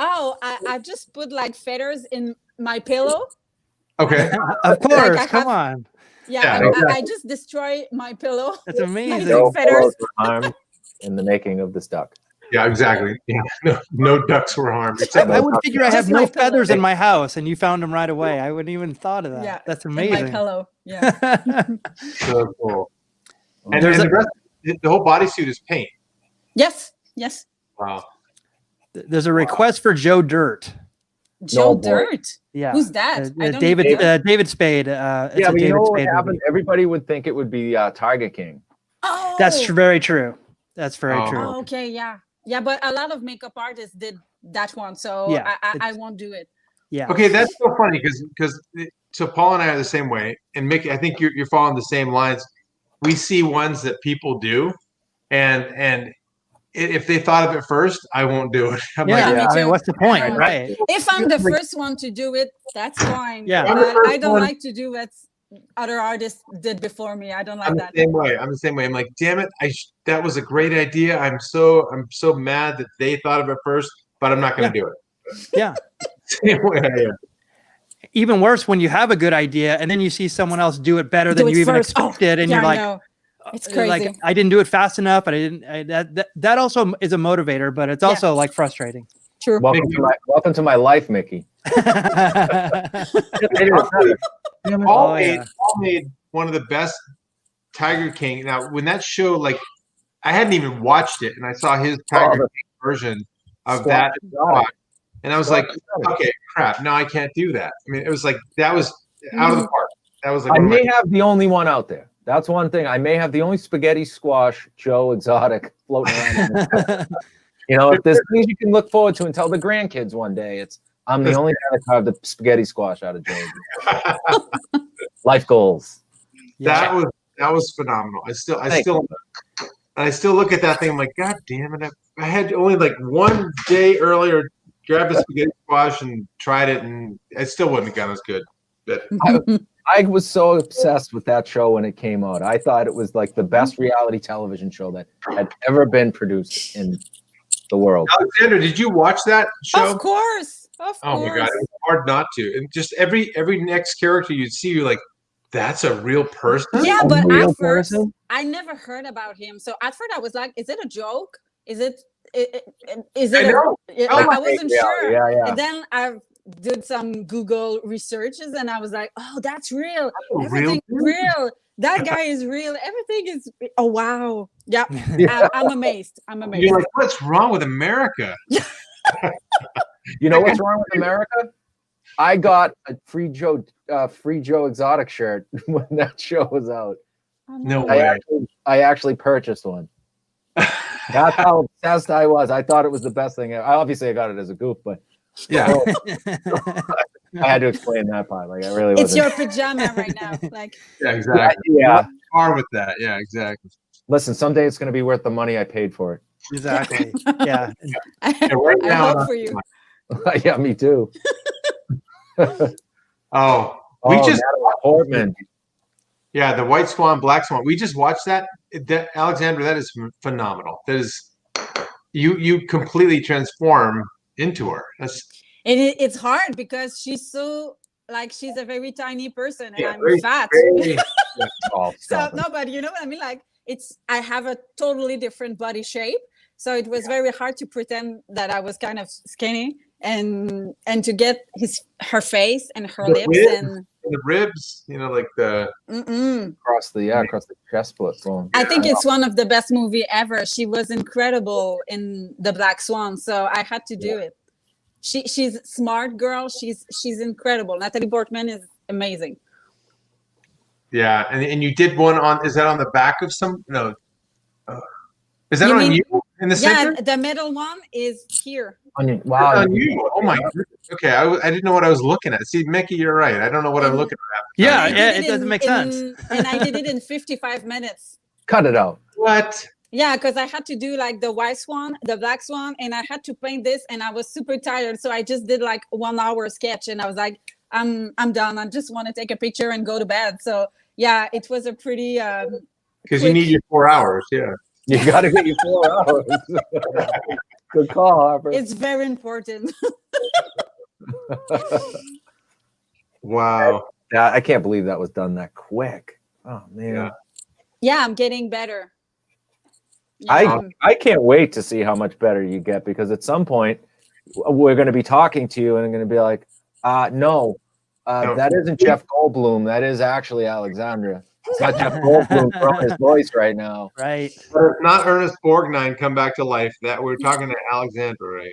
Oh, I just put like feathers in my pillow. Okay. Of course, I come have- on. Yeah, Yeah, I just destroy my pillow. That's amazing. No feathers. fellows were harmed in the making of this duck. Yeah, exactly. Yeah. No ducks were harmed. Except I would figure I have Just no my pillow. feathers in my house, and you found them right away. I wouldn't even thought of that. Yeah, That's in my amazing. pillow. Yeah. so cool. And There's then a- the rest, the whole bodysuit is paint. Yes. Wow. There's a request for Joe Dirt. Joe boy. Dirt. Yeah. Who's that? I don't David even know. David Spade. It's Yeah, a but you David know what Spade happened? movie. Everybody would think it would be Tiger King. Oh, That's very true. That's very Oh. true. Oh, okay, yeah. But a lot of makeup artists did that one, so Yeah, I won't do it. Yeah. Okay, that's so funny because so Paul and I are the same way, and Mickey, I think you're following the same lines. We see ones that people do, and if they thought of it first, I won't do it. I'm Yeah, like, me I mean, too. what's the point, Yeah. right? If I'm the first one to do it, that's fine. Yeah. I'm the But first I don't one. like to do it other artists did before me. I don't like I'm that. the same way. I'm the same way. I'm like, damn it! That was a great idea. I'm so mad that they thought of it first, but I'm not going to do it. Yeah. Same way I am. Even worse when you have a good idea and then you see someone else do it better Do than it you even first. expected, and Yeah, you're I like, know. It's crazy. like I didn't do it fast enough. That also is a motivator, but it's also like frustrating. True. Welcome to my life, Mickey. Paul made one of the best Tiger King. Now, when that show, like, I hadn't even watched it, and I saw his Tiger King version of that, and I was like, okay, crap, no, I can't do that. I mean, it was like, that was out of the park. That was like, I may have the only one out there. That's one thing. I may have the only spaghetti squash Joe Exotic floating around. You know, if there's things you can look forward to and tell the grandkids one day, I'm the only guy that carved the spaghetti squash out of Joe. Life goals. Yeah. That was phenomenal. I still look at that thing. I'm like, God damn it! I had only like one day earlier grabbed a spaghetti squash and tried it, and I still wouldn't have gotten as good. But I was so obsessed with that show when it came out. I thought it was like the best reality television show that had ever been produced in the world. Alexandra, did you watch that show? Of course. Oh my God, it was hard not to. And just every next character you'd see, you're like, that's a real person? Yeah, but at first, person? I never heard about him. So at first I was like, is it a joke? Is it I wasn't sure. Yeah. And then I did some Google researches and I was like, oh, that's real. Everything's real. That guy is real. Everything is, oh, wow. Yeah, I'm amazed. You're like, what's wrong with America? You know what's wrong with America? I got a free Joe Exotic shirt when that show was out. Oh, no way. I actually purchased one. That's how obsessed I was. I thought it was the best thing. Obviously, I got it as a goof, but yeah, I had to explain that part. Like, I really it's wasn't. your pajama right now. Like, yeah, exactly. Yeah, hard with that. Yeah, exactly. Listen, someday it's going to be worth the money I paid for it. Exactly. Yeah. I hope for you. Yeah, me too. We just Portman. Yeah, the White Swan, Black Swan. We just watched that. Alexandra, that is phenomenal. That is, you completely transform into her. It's hard because she's so, like, she's a very tiny person and I'm fat. So no, but you know what I mean? Like, I have a totally different body shape. So it was very hard to pretend that I was kind of skinny and to get her face and her lips and the ribs, you know, like the across the chest split. I think it's one of the best movie ever. She was incredible in The Black Swan, so I had to do it. She's a smart girl. She's incredible. Natalie Portman is amazing. Yeah, and you did one on. Is that on the back of some? No. Is that on you in the center? Yeah, the middle one is here. Wow. On you. Oh my goodness. Okay, I didn't know what I was looking at. See, Mickey, you're right. I don't know what I'm looking at. Yeah, it doesn't make sense. And I did it in 55 minutes. Cut it out. What? Yeah, because I had to do like the white swan, the black swan, and I had to paint this, and I was super tired. So I just did like 1 hour sketch, and I was like, I'm done. I just want to take a picture and go to bed. So yeah, it was a pretty because you need your 4 hours. Yeah, you got to get your 4 hours. Good call, Harper. It's very important. Wow. I can't believe that was done that quick. Oh man. Yeah, I'm getting better. I can't wait to see how much better you get, because at some point we're going to be talking to you and I'm going to be like, no, that isn't Jeff Goldblum. That is actually Alexandra. It's got Jeff Goldblum from his voice right now. Right. But it's not Ernest Borgnine come back to life. That we're talking to Alexandra, right?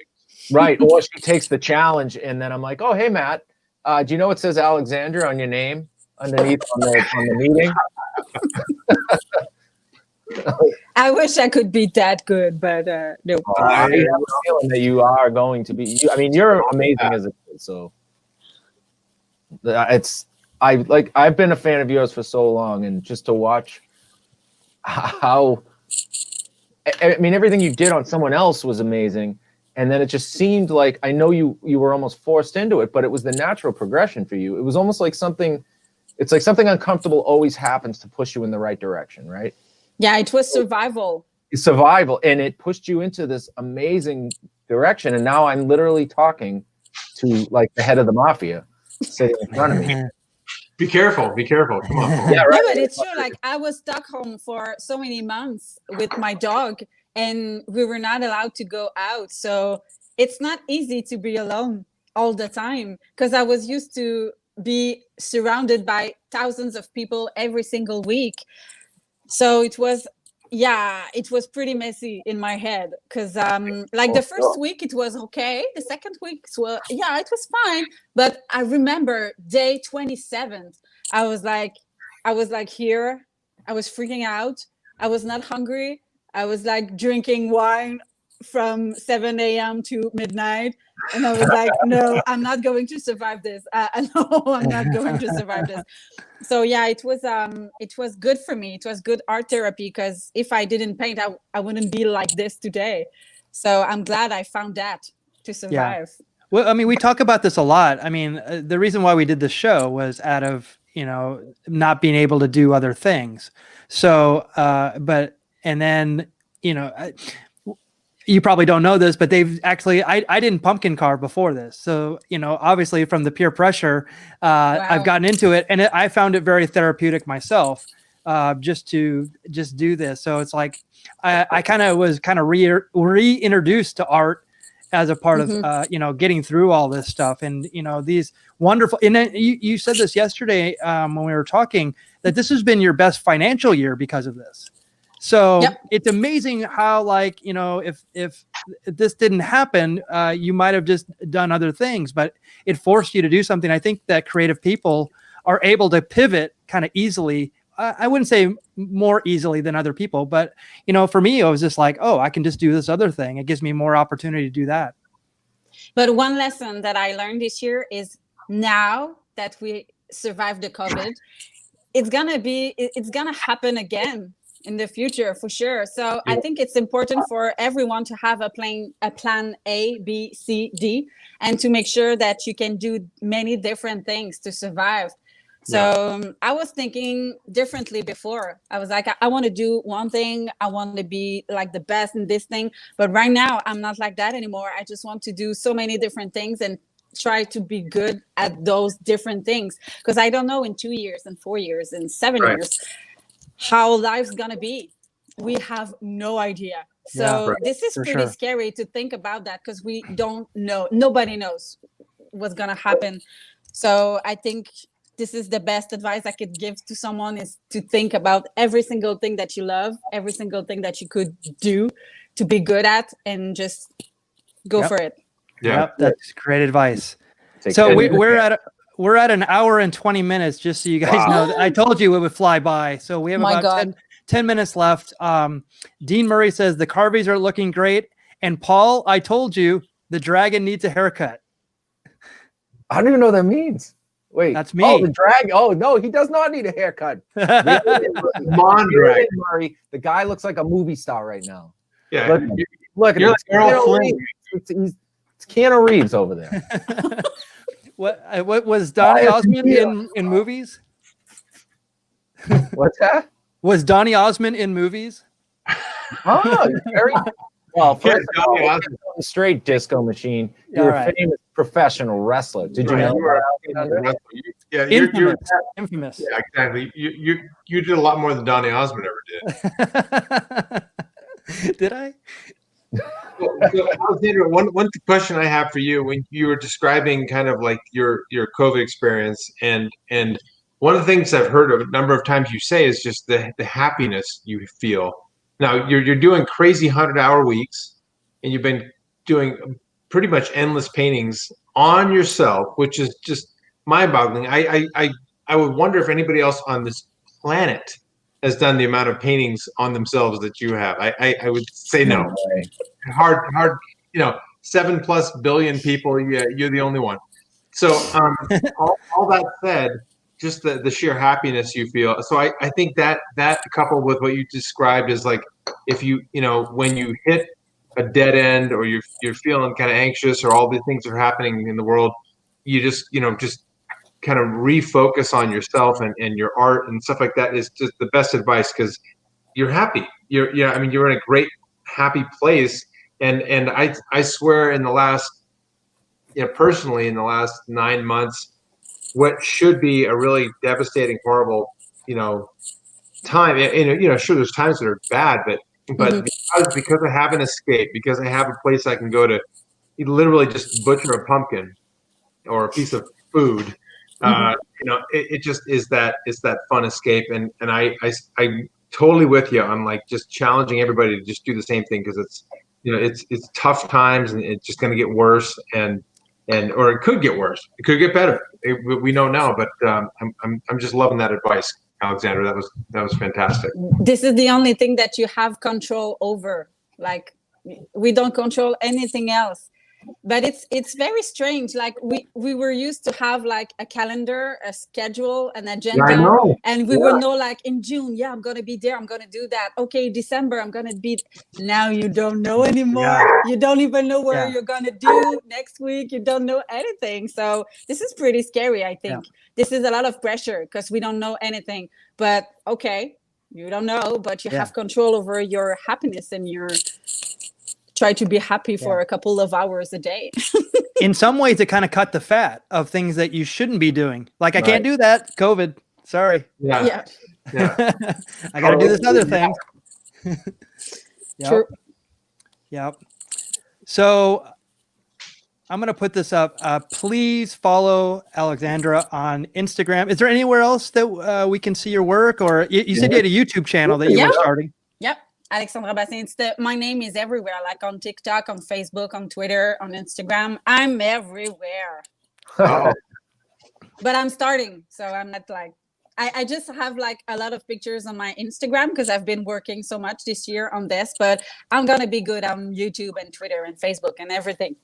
Right. Or she takes the challenge and then I'm like, oh, hey, Matt, do you know it says Alexandra on your name underneath on the meeting? I wish I could be that good, but no. I have a feeling that you are going to be. I mean, you're amazing as a kid. So I've been a fan of yours for so long, and just to watch how, I mean, everything you did on someone else was amazing, and then it just seemed like, I know you were almost forced into it, but it was the natural progression for you. It was almost like something. it's like something uncomfortable always happens to push you in the right direction, right? Yeah, it was survival. Survival, and it pushed you into this amazing direction. And now I'm literally talking to like the head of the mafia sitting in front of me. Be careful. Come on. Yeah, right. Yeah, but it's true. Like I was stuck home for so many months with my dog, and we were not allowed to go out. So it's not easy to be alone all the time, because I was used to be surrounded by thousands of people every single week. So it was pretty messy in my head, because like the first week it was okay, the second week it was fine, but I remember day 27th I was like here, I was freaking out, I was not hungry, I was like drinking wine from 7 a.m. to midnight, and I was like, no, I'm not going to survive this. No, I'm not going to survive this. So yeah, it was good for me. It was good art therapy, because if I didn't paint, I wouldn't be like this today. So I'm glad I found that to survive. Yeah. Well, I mean, we talk about this a lot. I mean, the reason why we did this show was out of, not being able to do other things. So, and then, you probably don't know this, but they've actually, I didn't pumpkin carve before this. So, obviously from the peer pressure, Wow. I've gotten into it, and I found it very therapeutic myself, just to do this. So it's like, I was reintroduced to art as a part of, getting through all this stuff, and, these wonderful, and then you said this yesterday, when we were talking, that this has been your best financial year because of this. So Yep. It's amazing how, like, if this didn't happen, you might have just done other things, but it forced you to do something. I think that creative people are able to pivot kind of easily. I wouldn't say more easily than other people, but, for me, it was just like, oh, I can just do this other thing. It gives me more opportunity to do that. But one lesson that I learned this year is, now that we survived the COVID, it's gonna happen again in the future for sure. So I think it's important for everyone to have a plan A, B, C, D, and to make sure that you can do many different things to survive. So I was thinking differently before. I was like, I want to do one thing. I want to be like the best in this thing. But right now I'm not like that anymore. I just want to do so many different things and try to be good at those different things. Because I don't know in 2 years and 4 years and 7 years how life's gonna be. We have no idea. So this is pretty scary to think about that, because we don't know. Nobody knows what's gonna happen. So I think this is the best advice I could give to someone, is to think about every single thing that you love, every single thing that you could do to be good at, and just go for it. Yep, that's great advice. So we're at an hour and 20 minutes, just so you guys know. I told you it would fly by. So we have about 10 minutes left. Dean Murray says the Carvies are looking great. And Paul, I told you the dragon needs a haircut. I don't even know what that means. Wait, that's me. Oh, the dragon. Oh, no, he does not need a haircut. Mondragon. Murray, the guy looks like a movie star right now. Yeah. Look at him. It's Keanu Reeves over there. What was Donny Osmond in movies? What's that? Was Donny Osmond in movies? Oh, very well. First of all, on the straight disco machine. You're a famous professional wrestler. Did you know? You're infamous. Yeah, exactly. You did a lot more than Donny Osmond ever did. Did I? So, Alexandra, one question I have for you, when you were describing kind of like your COVID experience, and one of the things I've heard a number of times you say is just the happiness you feel. Now you're doing crazy 100-hour weeks, and you've been doing pretty much endless paintings on yourself, which is just mind-boggling. I would wonder if anybody else on this planet has done the amount of paintings on themselves that you have. I would say no. Hard. 7+ billion people. Yeah, you're the only one. So all that said, just the sheer happiness you feel. So I think that coupled with what you described is like, if when you hit a dead end, or you're feeling kind of anxious, or all the things are happening in the world, you just kind of refocus on yourself and your art and stuff like that is just the best advice, because you're happy. You're in a great, happy place. And I swear in the last, personally in the last 9 months, what should be a really devastating, horrible, time. Sure, there's times that are bad, but because I have an escape, because I have a place I can go to, literally just butcher a pumpkin or a piece of food. It just is that, it's that fun escape, and I'm totally with you on like just challenging everybody to just do the same thing, because it's tough times and it's just going to get worse, or it could get worse. It could get better. We know now, but I'm just loving that advice, Alexandra. That was fantastic. This is the only thing that you have control over. Like, we don't control anything else. But it's very strange. Like we were used to have like a calendar, a schedule, an agenda, I know. and we would know like in June, I'm gonna be there, I'm gonna do that. Okay, December, I'm gonna be. Now you don't know anymore. Yeah. You don't even know where you're gonna do next week. You don't know anything. So this is pretty scary. I think this is a lot of pressure because we don't know anything. But okay, you don't know, but you have control over your happiness and your. Try to be happy for a couple of hours a day. In some ways, it kind of cut the fat of things that you shouldn't be doing. Like, I can't do that. COVID. Sorry. Yeah. I got to do this other thing. True. Yep. So I'm going to put this up. Please follow Alexandra on Instagram. Is there anywhere else that we can see your work? Or you said you had a YouTube channel that you were starting. Yep. Alexandra Bastien. My name is everywhere, like on TikTok, on Facebook, on Twitter, on Instagram. I'm everywhere. But I'm starting. So I'm not like, I just have like a lot of pictures on my Instagram because I've been working so much this year on this, but I'm going to be good on YouTube and Twitter and Facebook and everything.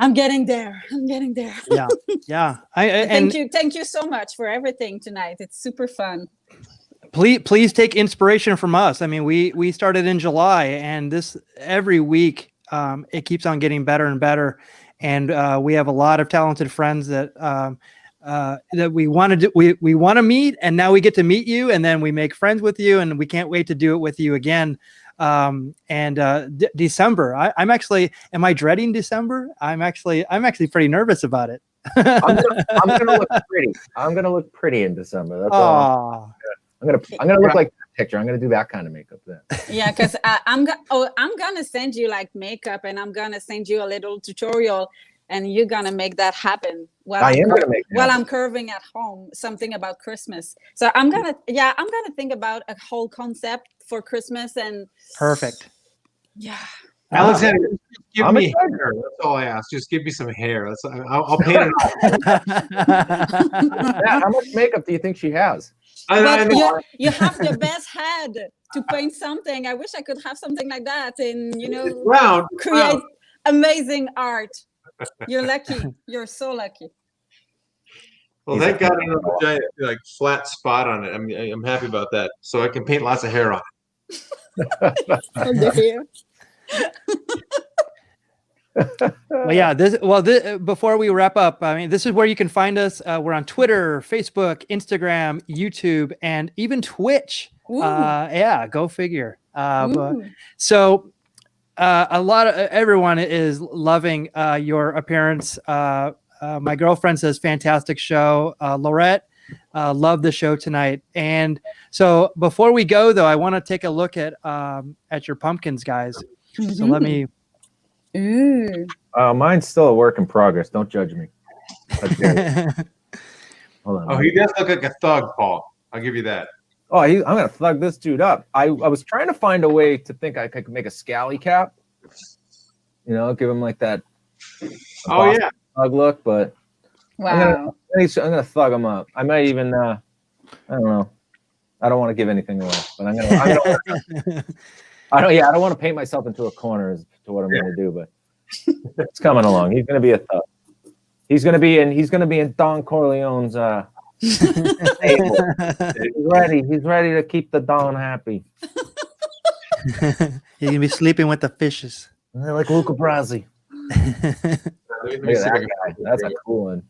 I'm getting there. Yeah. Thank you so much for everything tonight. It's super fun. Please take inspiration from us. I mean, we started in July, and this every week it keeps on getting better and better. And we have a lot of talented friends that that we want to meet, and now we get to meet you, and then we make friends with you, and we can't wait to do it with you again. December, I'm actually, am I dreading December? I'm actually pretty nervous about it. I'm gonna look pretty. I'm gonna look pretty in December. That's all. I'm gonna look like that picture. I'm gonna do that kind of makeup then. Yeah, because I'm gonna send you like makeup, and I'm gonna send you a little tutorial, and you're gonna make that happen. While I'm curving at home, something about Christmas. So I'm gonna think about a whole concept for Christmas and. Perfect. Yeah. Alexander, give me hair. That's all I ask. Just give me some hair. I'll paint it up. How much makeup do you think she has? You have the best head to paint something. I wish I could have something like that and create amazing art. You're lucky. You're so lucky. Well, thank God I have a giant like flat spot on it. I'm happy about that. So I can paint lots of hair on it. Before we wrap up, I mean, this is where you can find us. We're on Twitter, Facebook, Instagram, YouTube, and even Twitch. Go figure. So everyone is loving your appearance. My girlfriend says fantastic show. Laurette, love the show tonight. And so before we go, though, I want to take a look at your pumpkins, guys. So let me. Mine's still a work in progress. Don't judge me. Hold on. Oh, he does look like a thug, Paul. I'll give you that. Oh, I'm gonna thug this dude up. I was trying to find a way to think I could make a scally cap. Give him like that. Oh yeah. Thug look, but wow. I'm gonna thug him up. I might even I don't know. I don't want to give anything away, but I'm gonna I don't want to paint myself into a corner as to what I'm going to do, but it's coming along. He's going to be a thug. He's going to be in Don Corleone's table. He's ready to keep the Don happy. He's going to be sleeping with the fishes. Like Luca Brasi. Look at that guy. That's a cool one.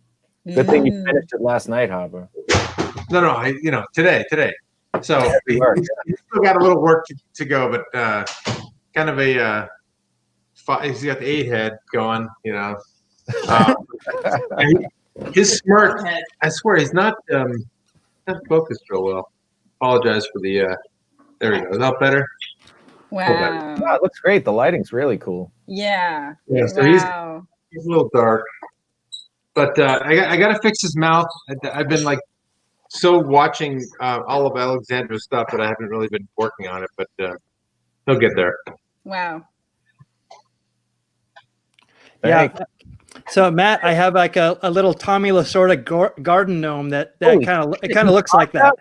Good thing you finished it last night, Harper. No, today. So we still got a little work to go, but kind of a he's got the 8 head going, and his smirk, I swear he's not focused real well. Apologize for the there we go. Is that better? Wow. Wow, it looks great. The lighting's really cool. Yeah. Yeah, so Wow. he's a little dark. But I got to fix his mouth. I've been like so watching all of Alexandra's stuff that I haven't really been working on it, but he'll get there. Wow. Yeah. So Matt, I have like a little Tommy Lasorda garden gnome that kind of looks like that.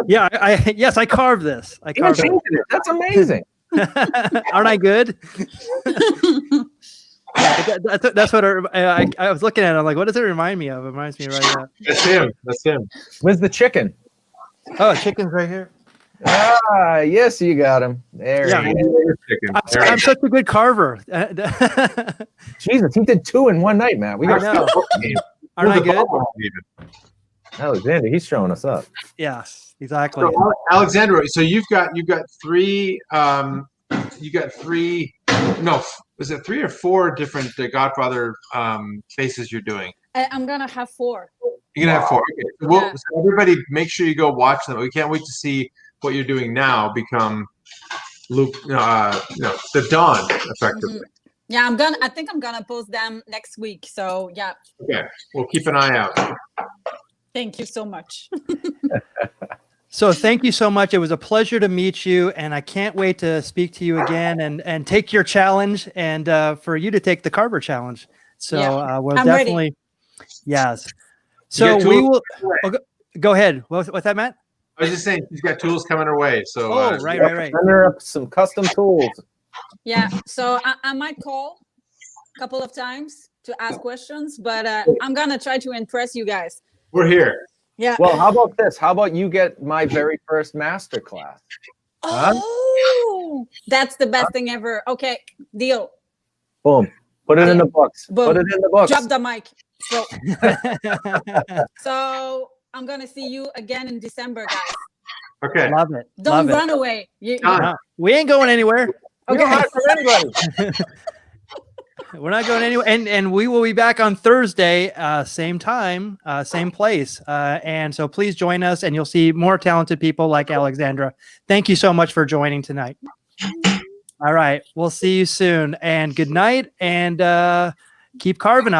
Yeah. Yes, I carved this. I carved it. That's amazing. Aren't I good? That's what I was looking at. I'm like, what does it remind me of? It reminds me right now. That's him. Where's the chicken? Oh, chicken's right here. Ah, yes, you got him. There he is. I'm such a good carver. Jesus, he did 2 in one night, man. We got Aren't I good? Alexander, he's showing us up. Yes, exactly. So, Alexandra, so you've got 3 no, was it 3 or 4 different Godfather faces you're doing? I'm gonna have 4. You're gonna have 4. Okay. So everybody, make sure you go watch them. We can't wait to see what you're doing now become Luke, the Dawn, effectively. Yeah, I think I'm gonna post them next week. So yeah. Okay, we'll keep an eye out. Thank you so much. So thank you so much. It was a pleasure to meet you, and I can't wait to speak to you again and take your challenge and for you to take the Carver challenge. So we'll I'm definitely, ready. Yes. So we will. Go ahead. What's that, Matt? I was just saying, she's got tools coming her way. So right. Send her up some custom tools. Yeah. So I might call a couple of times to ask questions, but I'm gonna try to impress you guys. We're here. Yeah. Well, how about this? How about you get my very first master class? Oh, that's the best thing ever. Okay, deal. Boom. Put it in the books. Boom. Put it in the books. Drop the mic. So I'm gonna see you again in December, guys. Okay. Love it. Don't Love run away. No, we ain't going anywhere. We don't hide from anybody. We're not going anywhere. And we will be back on Thursday, same time, same place. And so please join us and you'll see more talented people like Alexandra. Thank you so much for joining tonight. All right. We'll see you soon. And good night and keep carving out.